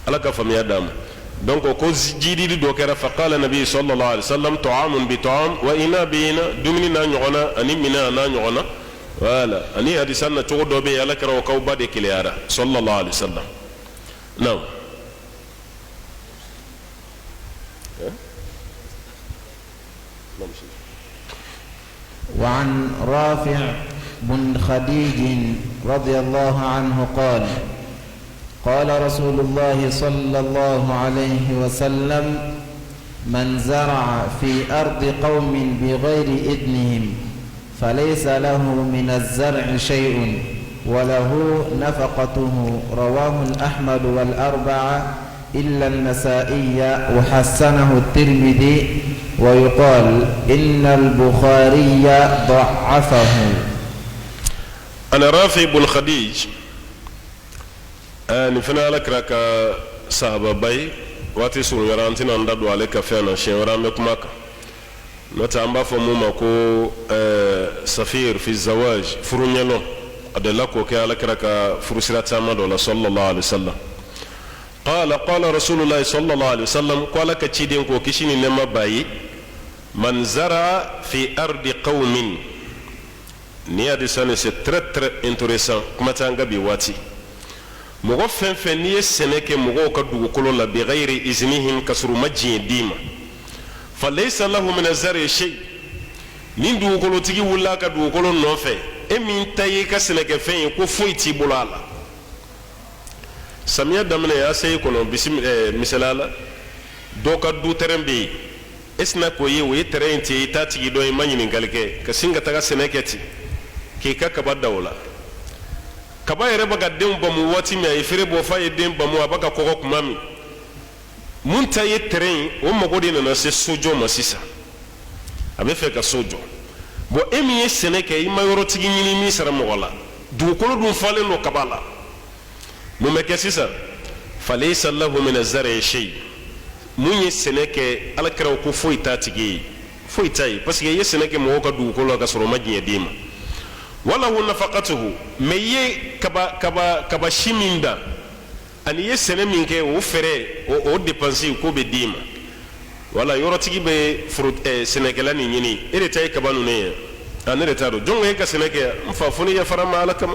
ala ka famiya dam donc ko jidi do kera fa qala nabi sallallahu alaihi wasallam ta'amun bi ta'am wa ina bina dumni na nyona ani mina na nyona wala ani hadisan na to do be ala kara ko bade kiliyara sallallahu alaihi wasallam now وعن رافع بن خديج رضي الله عنه قال قال رسول الله صلى الله عليه وسلم من زرع في أرض قوم بغير إذنهم فليس له من الزرع شيء وله نفقته. رواه الأحمد والأربعة إلا النسائي وحسنه الترمذي ويقال إن البخاري ضعفه. أنا رافع بن خديج نفنا لك رك sahaba bay wati sunu yaranti nan dadu ale ka fena shenra me kumaka nota amba fo muma ko safir fi zawaj furunyalo adalla ko ke ala karaka furusirata madola sallallahu alaihi wasallam قال رسول الله صلى الله عليه وسلم قال كتشيدين كو كشيني نما باي من زرع في أرض قوم نيادي ساني سي تري انتريسان كما تانغا بي واتي مغو فن ني سنك مغو كدو كولو لا بغير اذنهم كسر مجي ديما فليس له من الزرع شيء نين دو كولو تيغي ولا كدو كولو نوفي امين تاي كسنك فين كو فويتي بولالا samiya damne ya sai kono misalala doka du terembe esna ko yi we terenti tati do e manyini galke ka singa taga seneketi ke ka ba dawla ka ba yere baga dem ba mu wati me ay fere bo fa e dem ba mu abaka koko kumami munta ye terrain o magodi na se sojo masisa abe fe ka sojo bo emi seneke ima yoro tigi nyini mi sara mo wala du ko dum fale no kabala mumeke sisa falaysa lahu min az-zar'i shay munye seneke alakra ko foita tigi foitai parce que ye seneke mo ka du ko ka soro majie dima wala hu nafaqatuhu meye kaba shiminda ani ye sene minke o fere o dépenser ko be dima wala yoro tigi be fruit senekela ni nyini ere tay kabanu ne anere taro jonge ka seneke mfa foni ya farama alakama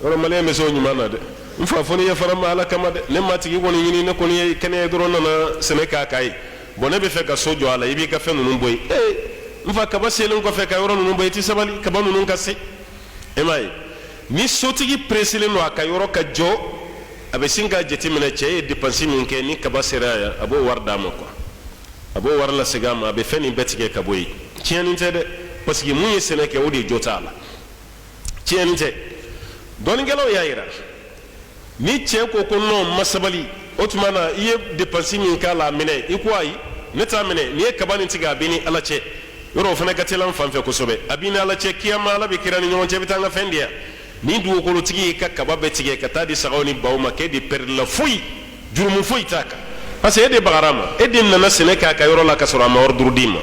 yoro male me so nyumana de mfa foni ya farama ala kama de ne matigi woni nyini ne koni kene doro na seneka kai bone be fe ka sojo ala ibi ka fe nunu boy mfa ka baselen ko fe ka yoro nunu boy ti sabali ka banu nun ka se emay ni sotigi presele no aka yoro ka jo abe singa jeti mena che dépenser min ke ni ka basera abo warda mako abo warla sigama abe fe ni betige ka boy tieni tede parce que munye seneke odi jotala tieni te don gelo yaira ni cɛ ko ko non masabali o tuma na i ye dépense min k'a la minɛ i ko ayi ne t'a minɛ ni ye kaba nin tigɛ a bɛ ni ala cɛ yɔrɔ o fana ka teli an fan fɛ kosɛbɛ a bɛ ni ala cɛ kiyama ala bɛ kira ni ɲɔgɔn cɛ i bɛ taa an ka fɛn di yan ni dugukolotigi y'i ka kaba bɛɛ tigɛ ka taa di sagaw ni baw ma k'e de pɛrɛdi la foyi jurumu foyi t'a kan parce que e de bagara ma e de nana sɛnɛ k'a ka yɔrɔ la ka sɔrɔ a ma ordre d'i ma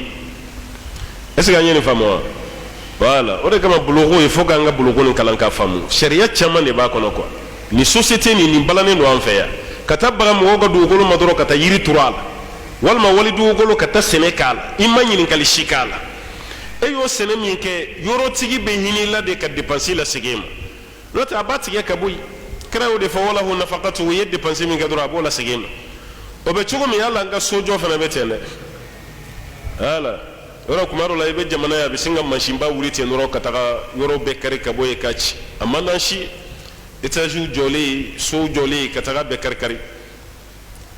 est ce que an ye nin faamu wa voilà o de kama boloko il faut k'an ka boloko nin kalan k'a faamu sariya caman de b'a kɔnɔ quoi ni société ni balanen do an fɛ yan ka taa baga mɔgɔw ka dugukolo ma dɔrɔn ka taa yiri turu a la walima wali dugukolo ka taa sɛnɛ k'a la i ma ɲininkali si k'a la e y'o sɛnɛ min kɛ yɔrɔtigi bɛ ɲini la de ka dépense lasegin e ma n'o tɛ a b'a tigɛ ka bɔ yen kira y'o de fɔ walahu nafaqatuhu u ye dépense min kɛ dɔrɔn a b'o lasegin e ma o bɛ cogo min hali an ka sojɔ fana bɛ ten dɛ voilà yɔrɔ kuma dɔ la i bɛ jamana ye a bɛ sin ka mansinba wuli ten dɔrɔn ka taga yɔrɔ bɛɛ kari ka bɔ yen k'a ci a man d'an si étage jɔlen so jɔlen ka taga bɛɛ kari-kari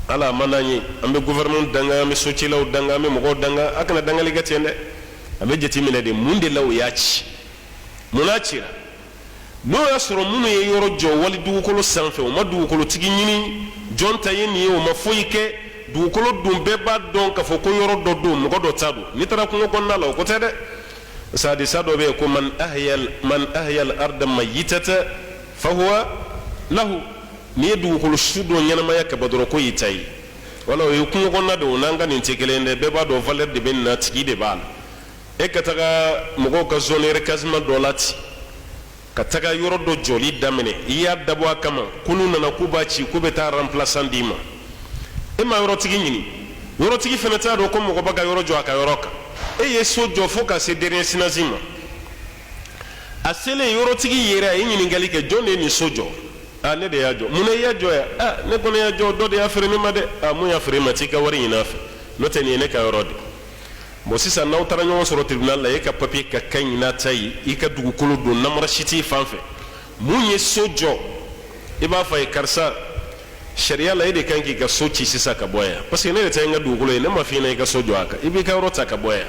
ala a man d'an ye an bɛ gouvernement danga an bɛ socilaw danga an bɛ mɔgɔw danga a kana dangali kɛ ten dɛ a bɛ jateminɛ de mun de la o y'a ci mun n'a cira n'o y'a sɔrɔ minnu ye yɔrɔ jɔ wali dugukolo sanfɛ o ma dugukolotigi ɲini jɔn ta ye nin ye o ma foyi kɛ dugukolo dun bɛɛ b'a dɔn k'a fɔ ko yɔrɔ dɔ don mɔgɔ dɔ ta don n'i taara kungo kɔnɔna la o ko tɛ dɛ sadisa dɔ bɛ yen ko man ahya al-arda mayyitatan fahuwa lahu ni ye dugukolo su dɔ ɲɛnamaya ka bɔ dɔrɔn ko y'i ta ye wala o ye kungo kɔnɔna de o n'an ka nin tɛ kelen dɛ bɛɛ b'a dɔn valeur de bɛ nin na tigi de b'a la e ka taga mɔgɔw ka zone recasement dɔ la ten ka taga yɔrɔ dɔ jɔli daminɛ i y'a dabɔ a kama ko n'u nana k'u b'a ci k'u bɛ taa remplaçant d'i ma e ma yɔrɔtigi ɲini yɔrɔtigi fana t'a dɔn ko mɔgɔ b'a ka yɔrɔ jɔ a ka yɔrɔ kan e ye so jɔ fo ka se dernier sinasi ma a selen yɔrɔtigi yɛrɛ a ye ɲininkali kɛ jɔn de ye nin so jɔ ne de y'a jɔ mun na i y'a jɔ yan ne kɔni y'a jɔ dɔ de y'a feere ne ma dɛ mun y'a feere ma t'i ka wari ɲini a fɛ n'o tɛ nin ye ne ka yɔrɔ de bon sisan n'aw taara ɲɔgɔn sɔrɔ tribunal la e ka papier ka kan ɲi n'a ta ye i ka dugukolo don namara si t'i fan fɛ mun ye so jɔ i b'a fɔ a ye karisa sariya la e de kan k'i ka so ci sisan ka bɔ yan parce que ne de ta ye n ka dugukolo ye ne ma f'i ɲɛna i ka so jɔ a kan i b'i ka yɔrɔ ta ka bɔ yan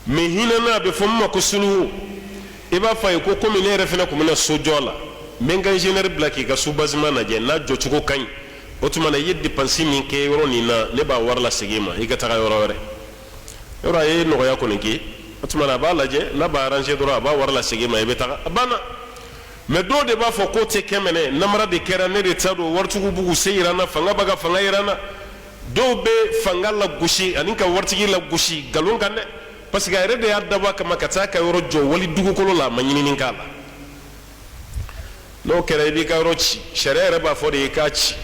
mais hinɛ n'a bɛ fɔ min ma ko suluhu i b'a fɔ a ye ko komi ne yɛrɛ fana tun bɛna so jɔ la n bɛ n ka ingénieur bila k'i ka so basement lajɛ n'a jɔcogo ka ɲi o tuma na i ye dépense min kɛ yɔrɔ nin na ne b'a wari lasegin i ma i ka taga yɔrɔ wɛrɛ yɔrɔ a ye nɔgɔya kɔni kɛ o tuma na a b'a lajɛ n'a b'a arranger dɔrɔn a b'a wari lasegin i ma i bɛ taga a banna mais do de b'a fɔ ko tɛ kɛmɛnɛ namara de kɛra ne de ta don waritigiw b'u se yirana fanga b'a ka fanga yirana dɔw bɛ fanga la gosi ani ka waritigi la gosi nkalon kan dɛ parce que a yɛrɛ de y'a dabɔ a kama ka taa ka yɔrɔ jɔ wali dugukolo la a ma ɲinini k'a la n'o kɛra i b'i ka yɔrɔ ci sariya yɛrɛ b'a fɔ de i k'a ci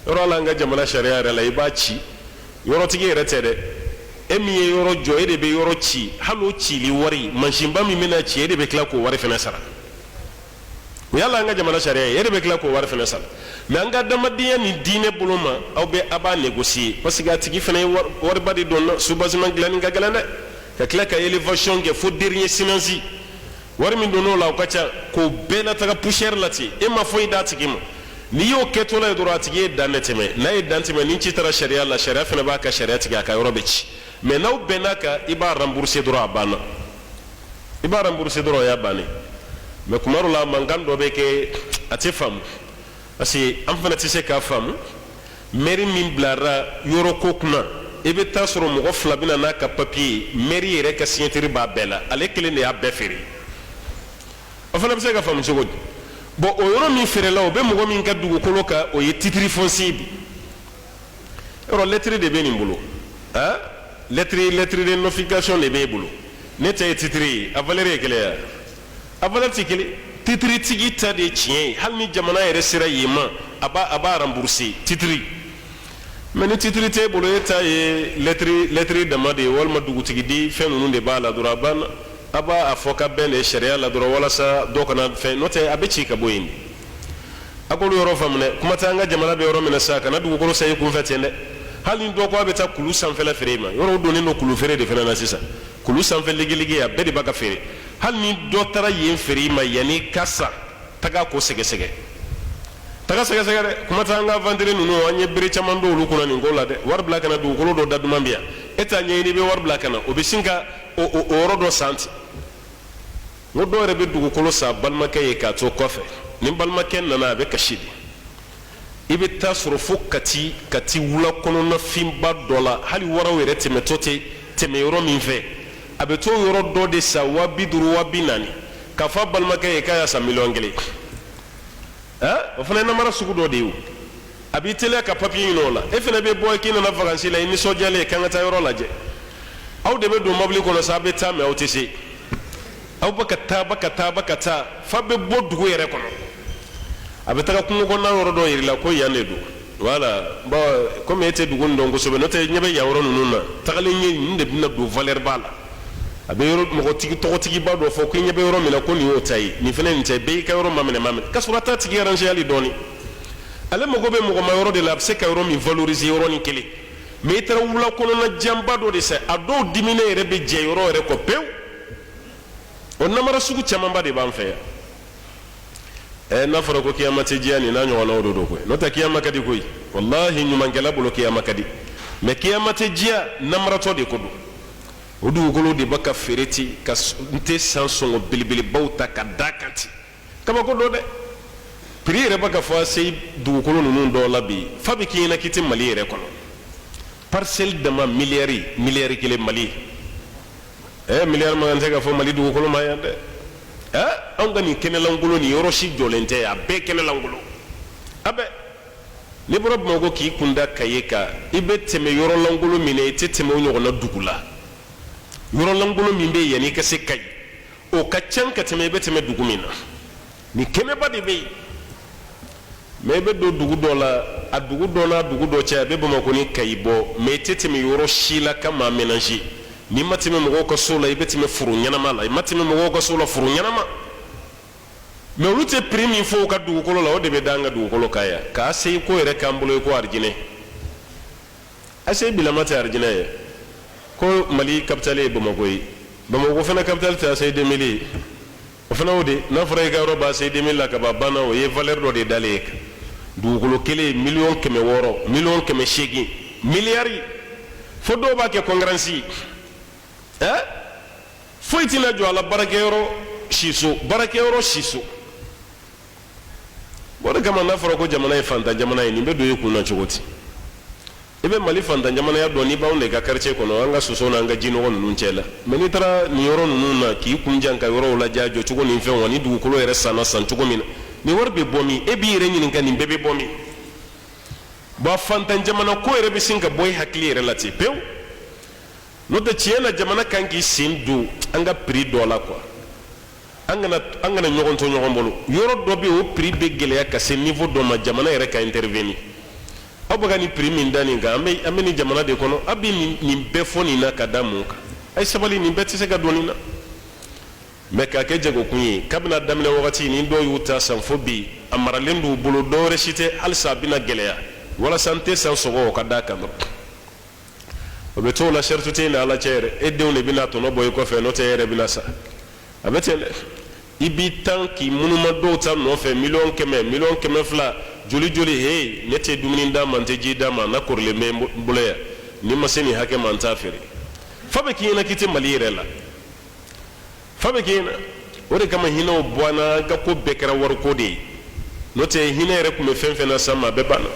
yɔrɔ la an ka jamana sariya yɛrɛ la i b'a ci yɔrɔtigi yɛrɛ tɛ dɛ e min ye yɔrɔ jɔ e de bɛ yɔrɔ ci hali o cili wari mansinba min bɛna ci e de bɛ tila k'o wari fana sara o y'ala an ka jamana sariya ye e de bɛ tila k'o wari fana sara mais an ka adamadenya ni diinɛ bolo ma aw b'a négocier parce que a tigi fana ye wariba de dɔn subasiment dilanni ka gɛlɛn dɛ ka tila ka élévation kɛ fo dernier sinansi wari min donn'o la o ka ca k'o bɛɛ lataga poussière la ten e ma foyi d'a tigi ma n'i y'o kɛtɔ la ye dɔrɔn a tigi ye dan de tɛmɛ n'a ye dan tɛmɛ ni ci taara sariya la sariya fana b'a ka sariya tigɛ a ka yɔrɔ bɛ ci mais n'aw bɛnn'a kan i b'a rembourser dɔrɔn a banna i b'a rembourser dɔrɔn o y'a bannen mais kuma dɔ la mankan dɔ bɛ kɛ a tɛ faamu parce que an fana tɛ se k'a faamu mairie min bilara yɔrɔ ko kunna i bɛ taa sɔrɔ mɔgɔ fila bɛ na n'a ka papier ye mairie yɛrɛ ka signature b'a bɛɛ la ale kelen de y'a bɛɛ feere o fana bɛ se ka faamu cogo di bon o yɔrɔ min feerela o bɛ mɔgɔ min ka dugukolo kan o ye titre foncier bi yɔrɔ lettre de bɛ nin bolo ah lettre de notification de b'e bolo ne ta ye titre ye a valeur ye kelen ye a valeur tɛ kelen titre tigi ta de ye tiɲɛ ye hali ni jamana yɛrɛ sera yen ma a b'a rembourser titre mais ni titre t'e bolo e ta ye lettre dama de ye walima dugutigi di fɛn ninnu de b'a la dɔrɔn a banna a b'a fɔ ka bɛn de sariya la dɔrɔn walasa dɔ kana fɛn n'o tɛ a bɛ ci ka bɔ yen de a k'olu yɔrɔ faamu dɛ kuma tɛ an ka jamana bɛ yɔrɔ min na sa kana dugukolo san i kunfɛ ten dɛ hali ni dɔ ko a bɛ taa kulu sanfɛla feere ma yɔrɔ donnen don kulu feere de fana na sisan kulu sanfɛ ligiligi a bɛɛ de b'a ka feere hali ni dɔ taara yen feere ma yanni ka sa taga ko sɛgɛsɛgɛ taga sɛgɛsɛgɛ dɛ kuma tɛ an ka ventire ninnu an ye bere caman don olu kunna nin ko la dɛ wari bila ka na dugukolo dɔ da duman bɛ yan e t'a ɲɛɲini i bɛ wari bila ka na o bɛ sin ka o yɔrɔ dɔ san ten n ko dɔw yɛrɛ bɛ dugukolo san balimakɛ ye k'a to kɔfɛ ni balimakɛ nana a bɛ kasi de i bɛ taa sɔrɔ fo kati wula kɔnɔnafinba dɔ la hali waraw yɛrɛ tɛmɛtɔ tɛ tɛmɛ yɔrɔ min fɛ a bɛ to yɔrɔ dɔ de san 50,000 40,000 k'a fɔ a balimakɛ ye k'a y'a san 1,000,000 o fana ye namara sugu dɔ de ye o a b'i teliya ka papier ɲini o la e fana bɛ bɔ k'i nana vacances la i nisɔndiyalen k'an ka taa yɔrɔ lajɛ aw de bɛ don mobili kɔnɔ sa a bɛ taa mais aw tɛ se aw bɛ ka taa fa bɛ bɔ dugu yɛrɛ kɔnɔ a bɛ taga kungo kɔnɔna yɔrɔ dɔ yir'i la ko yan de don voilà bon comme e tɛ dugu nin dɔn kosɛbɛ n'o tɛ ɲɛ bɛ yan yɔrɔ ninnu na tagalen ɲɛ nin de bɛna don valeur b'a la a bɛ yɔrɔ mɔgɔtigi tɔgɔtigiba dɔ fɔ ko i ɲɛ bɛ yɔrɔ min na ko nin y'o ta ye nin fana nin tɛ bɛɛ y'i ka yɔrɔ maminɛ k'a sɔrɔ a t'a tigi arranger hali dɔɔni ale mago bɛ mɔgɔ ma yɔrɔ de la a bɛ se ka yɔrɔ min valoriser yɔrɔnin kelen mais i taara wula kɔnɔna janba dɔ de sa a dɔw diminen yɛrɛ bɛ jɛ yɔrɔ yɛrɛ kɔ pewu o namara sugu camanba de b'an fɛ yan n'a fɔra ko kiyama tɛ diya nin n'a ɲɔgɔnnaw de don koyi n'o tɛ kiyama ka di koyi walahi ɲumankɛla bolo kiyama ka di mais kiyama tɛ diya namaratɔ de ko don o dugukolo de bɛ ka feere ten ka n tɛ san sɔngɔ belebelebaw ta ka da kan ten kabako dɔ dɛ prix yɛrɛ bɛ ka fɔ a se dugukolo ninnu dɔw la bi fa bɛ k'i ɲɛna k'i tɛ mali yɛrɛ kɔnɔ parcelle dama miliyari kelen mali miliyari man tɛ ka fɔ mali dugukolo ma yan dɛ anw ka nin kɛnɛlankolon nin yɔrɔ si jɔlen tɛ a bɛɛ kɛnɛlankolon a bɛɛ n'i bɔra bamakɔ k'i kun da kaye kan i bɛ tɛmɛ yɔrɔlankolon min na i tɛ tɛmɛ o ɲɔgɔnna dugu la yɔrɔlankolon min bɛ yen yanni i ka se kayi o ka ca ka tɛmɛ i bɛ tɛmɛ dugu min na nin kɛnɛba de bɛ yen mais i bɛ don dugu dɔ la a dugu dɔ n'a dugu dɔ cɛ a bɛ bamakɔ ni kayi bɔ mais i tɛ tɛmɛ yɔrɔ si la ka maa ménager n'i ma tɛmɛ mɔgɔw ka so la i bɛ tɛmɛ foro ɲɛnama la i ma tɛmɛ mɔgɔw ka so la foro ɲɛnama mais olu tɛ prix min fɔ u ka dugukolo la o de bɛ da an ka dugukolo kan yan k'a se ko yɛrɛ k'an bolo ko arijinɛ a se bilama tɛ arijinɛ ye ko mali capitale ye bamakɔ ye bamakɔ fana capitale tɛ a se 2000 ye o fana o de n'a fɔra i ka yɔrɔ b'a se 2000 la ka ban banna o ye valeur dɔ de dalen ye kan dugukolo kelen 1,600,000 1,800,000 miliyari fo dɔw b'a kɛ concurrence ye foyi tɛna jɔ a la baarakɛyɔrɔ siso o de kama n'a fɔra ko jamana ye fantan jamana ye nin bɛ don i kun na cogo di ibe mali fantan jamana ya doni ba ne ka quartier kono anga soso na anga jino wonu ncela meni tara ni yoro nunu na ki kunjan ka yoro la jajo chugo ni fen woni du kulo yere sana san chugo mina ni warbe bomi e bi yere nyinin kan bebe bomi ba fantan jamana ko yere bisinka boy hakli yere lati pew no da ciena jamana kan ki sindu anga prix dola quoi angana nyogon to nyogon bolu yoro do be o prix be gele ya ka se niveau do ma jamana yere ka intervenir abaga ni prix min dani ga ameni jamana de kono abi ni be foni na kadamu ka ay sabali ni beti se ga donina me ka ke jego kunyi kabna damle wakati ni do yuta san fobi amara lendu bulu do resite al sabina geleya wala sante san sogo ka da kan obeto la shartute na ala chere e de on bina to no boy ko fe no tere bina sa abetele ibi tanki munuma do tan no fe million keme fla joli hey nete dumini da mante ji da ma na korle me buleya ni maseni hake man tafiri fabe kina kiti malire la fabe kina ore kama hino bwana ga ko bekra war ko de note hina re kuma fenfe na sama be bana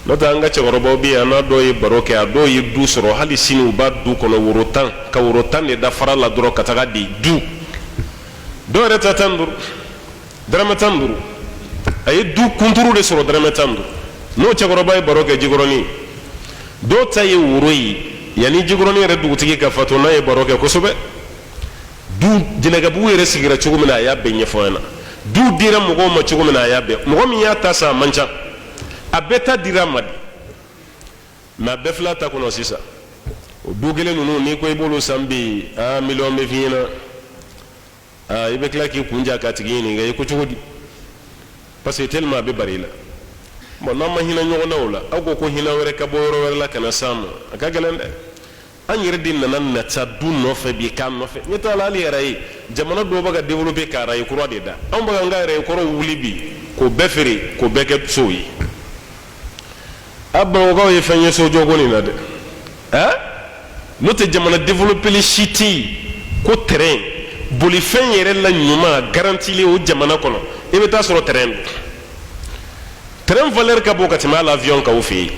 nota anga che gorobo bi ana do yi baroke a do yi du soro hali sinu ba du kono wurotan ka wurotan ne da farala duro kataga di du do re tatandur drama tandur ay du kunturu de soro drama tandur no che gorobo yi baroke jigoroni do tayi wuroyi yani jigoroni re du tigi ka fatona yi baroke ko sobe du jilaga bu yere sigira chugumina ya benye foena du dira mugo ma chugumina ya be mugo mi ya tasa mancha abeta dira madi na befla ta kono sisa o dugele nunu ni ko ibolo sambi a million me fina a ibe klaki kunja katigini ngai ko chugudi parce que tellement be barila mo na ma hina nyogo nawla ago ko hina were ka boyoro were la kana sam aka galende an yere din nan na ta du no fe bi kam no fe nyeta la ali rai jamana do baga développer ka rai ko de da an baga ngare ko ro wuli bi ko beferi ko beke soyi abba wo ye fanye so jogo ni na de no te jamana développer les city ko terrain boli fenyere la nyuma garantie le o jamana kono e beta soro terrain valeur ka boka tima l'avion ka ofi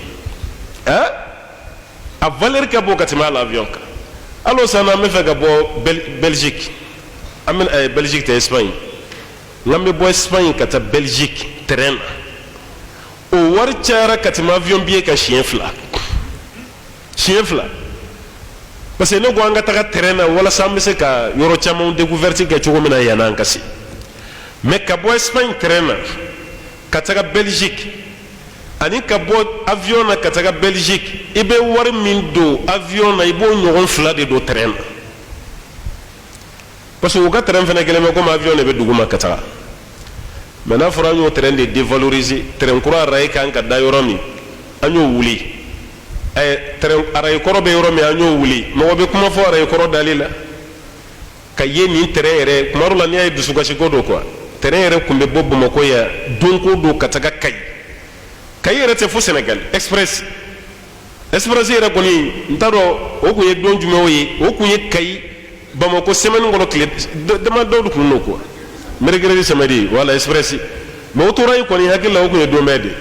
a valeur ka boka tima l'avion ka allo sana me fa ga bo Belgique amen ay Belgique te Espagne ngambe bo Espagne ka ta Belgique terrain o war cara katima avion biye ka chien fla parce que no go anga taka terrain wala sambe se ka yoro chama découverte ke chugo mina yana nkasi mais ka bo Espagne terrain ka taka Belgique ani ka bo avion na ka taka Belgique ibe war min do avion na ibo nyogon fla de do terrain parce que o ka terrain fena keleme ko avion ne be duguma ka taka maintenant fora ñu terrain de dévaloriser terrain kura ray kan ka da yoromi anyo wuli ay terrain aray koro be yoromi anyo wuli mo be kuma fo aray koro dalila ka yeni terrain re kuma ro la ni ay dusuga ci godo quoi terrain re kumbe bobbo mako ya donko do kataga kay re te fu Sénégal express re ko ni ntaro o ko ye don jume o ye kay bamako semaine ngolo clé dama do ko no quoi mercredi samedi wala express mo uturay ko ni hakilla ko do mede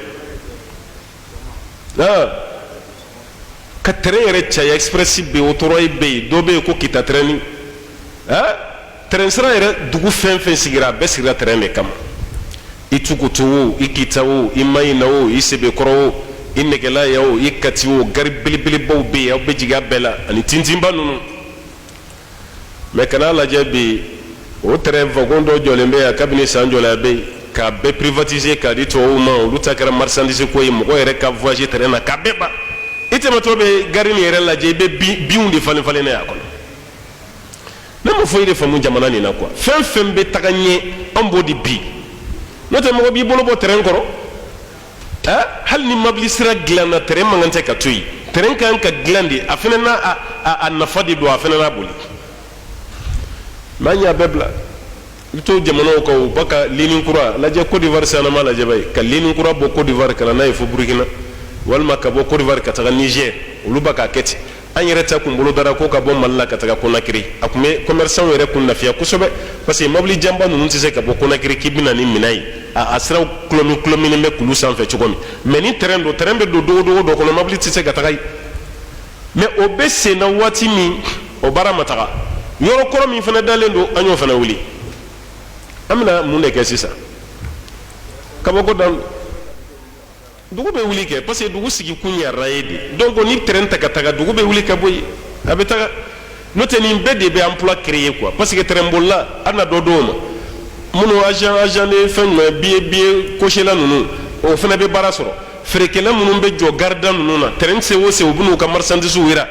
ka terere cha express be uturay be do be ko kita training tren sera era dugu fen sigira be sigira tren kam itukutu ikitawo imaynawo isebe koro inegela yawo ikatiwo garbilibili bo be be jiga bela ani tintimba nunu me kana la jabi o terrain vagondo jolembe ya kabini sanjola be ka be privatiser ka di to ma luta kara marchandise ko yi mo yere ka voyager terrain na ka beba ite ma to be garini yere la je be biundi falen na yakon na mo foyire famu jamana ni na quoi fem be tagagne ambodi bi note mo bi bolo bo terrain koro hal ni mablisira glana terrain mangante ka tuy terrain kan ka glandi afena na a nafadi do afena na boli manya bebla ito jamano ko baka linin kura la je Côte d'Ivoire sana mala je bay ka linin kura bo Côte d'Ivoire kana na fo Burkina wal makka bo Côte d'Ivoire ka ta Niger ulu baka keti an yɛrɛ ta kun bolo dara ko ka bɔ Mali la ka taga Conakry a kun bɛ commerçant yɛrɛ kun lafiya kosɛbɛ parce que mobili janba ninnu tɛ se ka bɔ Conakry k'i bɛna ni minɛn ye a siraw kulominen bɛ kulu sanfɛ cogo min mais ni terrain bɛ don dogo dɔ kɔnɔ mobili tɛ se ka taga yen mais o bɛ sen na waati min o baara ma taga yɔrɔ kɔrɔ min fana dalen don an y'o fana wuli an bɛna mun de kɛ sisan kabako dan dugu bɛ wuli kɛ parce que dugu sigi kun yɛrɛ ye de donc ni terrain ta ka taga dugu bɛ wuli ka bɔ yen a bɛ taga n'o tɛ nin bɛɛ de bɛ emploi créer quoi parce que terrain bolila an na dɔ d'o ma minnu agent de fɛn jumɛn billet kosela ninnu o fana bɛ baara sɔrɔ feerekɛla minnu bɛ jɔ garda ninnu na terrain se o se u bɛn'u ka marchandise yira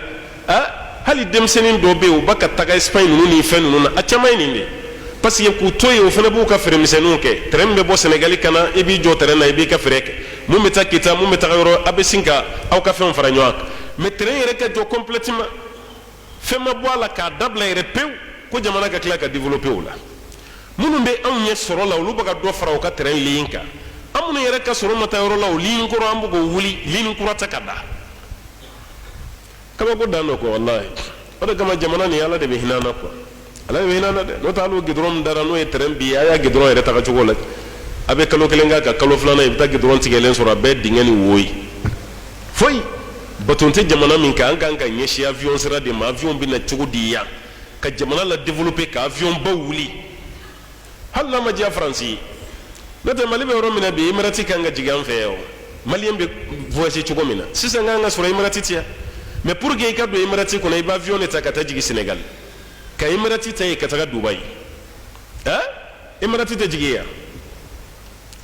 hali denmisɛnnin dɔw bɛ yen u b'a ka taga Espagne ninnu ni fɛn ninnu na a caman ye nin de parce que k'u to yen o fana b'u ka feeremisɛnninw kɛ terrain bɛ bɔ Sénégal ka na i b'i jɔ terrain na i b'i ka feere kɛ mun bɛ taa Kita mun bɛ taga yɔrɔ a bɛ sin ka aw ka fɛnw fara ɲɔgɔn kan mais terrain yɛrɛ ka jɔ complètement fɛn ma bɔ a la k'a dabila yɛrɛ pewu ko jamana ka tila ka développer o la minnu bɛ anw ɲɛ sɔrɔ la olu bɛ ka dɔ fara u ka terrain ligne kan an minnu yɛrɛ ka sɔrɔ ma taa yɔrɔ la o ligne kɔrɔ an bɛ k'o wuli ligne kura ta ka da kabako dan dɔ quoi wallahi o de kama jamana nin Ala de bɛ hinɛ an na quoi Ala de bɛ hinɛ an na dɛ n'o tɛ hali o goudron min dara n'o ye terrain bi a y'a goudron yɛrɛ taga cogo la a bɛ kalo kelen k'a kan kalo filanan i bɛ taa goudron tigɛlen sɔrɔ a bɛɛ dingɛ ni wo ye foyi baton tɛ jamana min kan an kan ka ɲɛsin avion sira de ma avion bɛ na cogo di yan ka jamana la développer ka avion ba wuli hali n'a ma diya Faransi ye n'o tɛ Mali bɛ yɔrɔ min na bi Emirati kan ka jigin an fɛ yan o Maliyɛn bɛ voyager cogo min na sisan kan ka sɔrɔ Emirati tɛ yan mais pour que i ka don Emirati kɔnɔ i bɛ avion de ta ka taa jigin Sénégal ka Emirati ta yen ka taga Dubaï Emirati tɛ jigin yan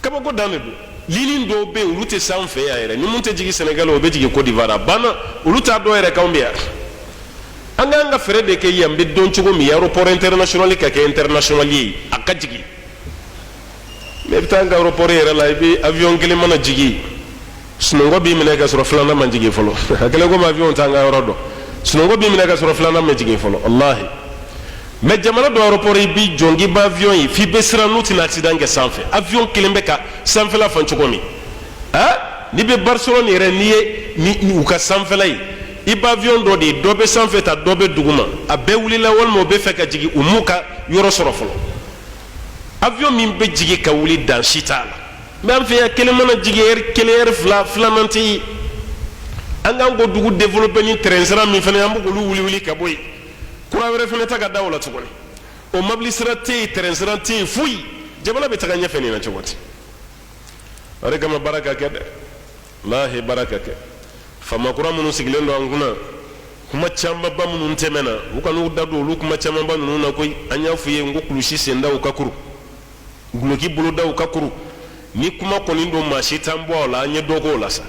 kabako dan de don ligne dɔw bɛ yen olu tɛ s'an fɛ yan yɛrɛ ni mun tɛ jigin Sénégal o bɛ jigin Côte d'Ivoire a banna olu t'a dɔn yɛrɛ k'anw bɛ yan an k'an ka fɛɛrɛ de kɛ yan bɛ dɔn cogo min aéroport international ka kɛ international ye a ka jigin mais i bɛ taa an ka aéroport yɛrɛ la i bɛ avion kelen mana jigin sunɔgɔ b'i minɛ ka sɔrɔ filanan ma jigin fɔlɔ a kɛlen komi avion t'an ka yɔrɔ dɔn sunɔgɔ b'i minɛ ka sɔrɔ filanan ma jigin fɔlɔ wallahi mais jamana dɔ aéroport i b'i jɔ k'i bɛ avion ye f'i bɛ siran n'u tɛna accident kɛ sanfɛ avion kelen bɛ ka sanfɛla fan cogo min n'i bɛ Barcelone yɛrɛ n'i ye ni u ka sanfɛla ye i bɛ avion dɔ de ye dɔ bɛ sanfɛ ta dɔ bɛ duguma a bɛɛ wulila walima o bɛ fɛ ka jigin u m'u ka yɔrɔ sɔrɔ fɔlɔ avion min bɛ jigin ka wuli dan si t'a la mais an fɛ yan kelen mana jigin heure kelen heure fila filanan tɛ yen an k'an ko dugu développer ni terrain sira min fana an bɛ k'olu wuli ka bɔ yen kura wɛrɛ fana ta ka da o la tuguni o mobili sira tɛ yen terrain sira tɛ yen foyi jamana bɛ taga ɲɛfɛ nin na cogo di o de kama baara ka kɛ dɛ walahi baara ka kɛ faama kura minnu sigilen don an kunna kuma camanba minnu tɛmɛna u ka n'u da don olu kuma camanba ninnu na koyi an y'a fɔ i ye n ko kulusi sendaw ka kuru guloki bolodaw ka kuru ni kuma kɔni don maa si t'an bɔ a la an ye dɔ k'o la sa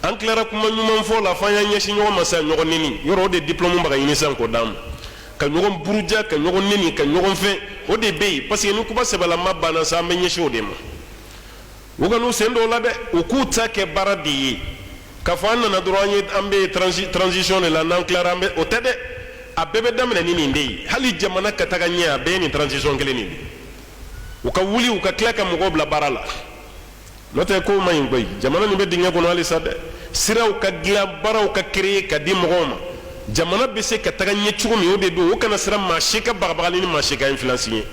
an tilara kuma ɲuman fɔ la f'an y'an ɲɛsin ɲɔgɔn ma sa ɲɔgɔn neni yɔrɔ o de diplôme bɛ ka ɲini sisan k'o d'an ma ka ɲɔgɔn buruja ka ɲɔgɔn neni ka ɲɔgɔn fɛn o de bɛ yen parce que ni kuma sɛbɛlama banna sa an bɛ ɲɛsin o de ma u ka n'u sen don o la dɛ u k'u ta kɛ baara de ye k'a fɔ an nana dɔrɔn an bɛ transition de la n'an tilara an bɛ o tɛ dɛ a bɛɛ bɛ daminɛ ni nin de ye hali jamana ka taga ɲɛ a bɛɛ ye nin transition kelen nin de u ka wuli u ka tila ka mɔgɔw bila baara la n'o tɛ kow ma ɲi koyi jamana nin bɛ dingɛ kɔnɔ halisa dɛ siraw ka dilan baaraw ka créer ka di mɔgɔw ma jamana bɛ se ka taga ɲɛ cogo min o de don o kana siran maa si ka bagabagali ni maa si ka influence ye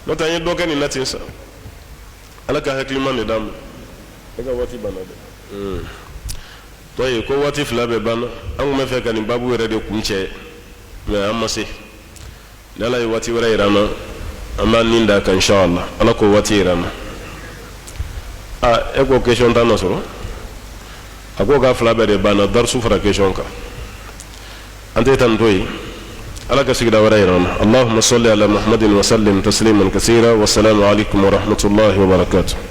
n'o tɛ an ye dɔ kɛ nin na ten sa ala ka hakiliman de d'an ma e ka waati banna dɛ tɔye ko waati fila bɛ banna an tun bɛ fɛ ka nin babu yɛrɛ de kun cɛ mais an ma se ni ala ye waati wɛrɛ yira an na an b'an nin da kan inshallah ala k'o waati yira an na e ko question t'an na sɔrɔ a ko k'a fila bɛɛ de banna darisu fara question kan an tɛ taa nin to yen ala ka sigida wɛrɛ yira an na allahumma salli ala muhammadin wa sallim tasliman kasira wassalamu alaikum wa rahmatullahi wa barakatuh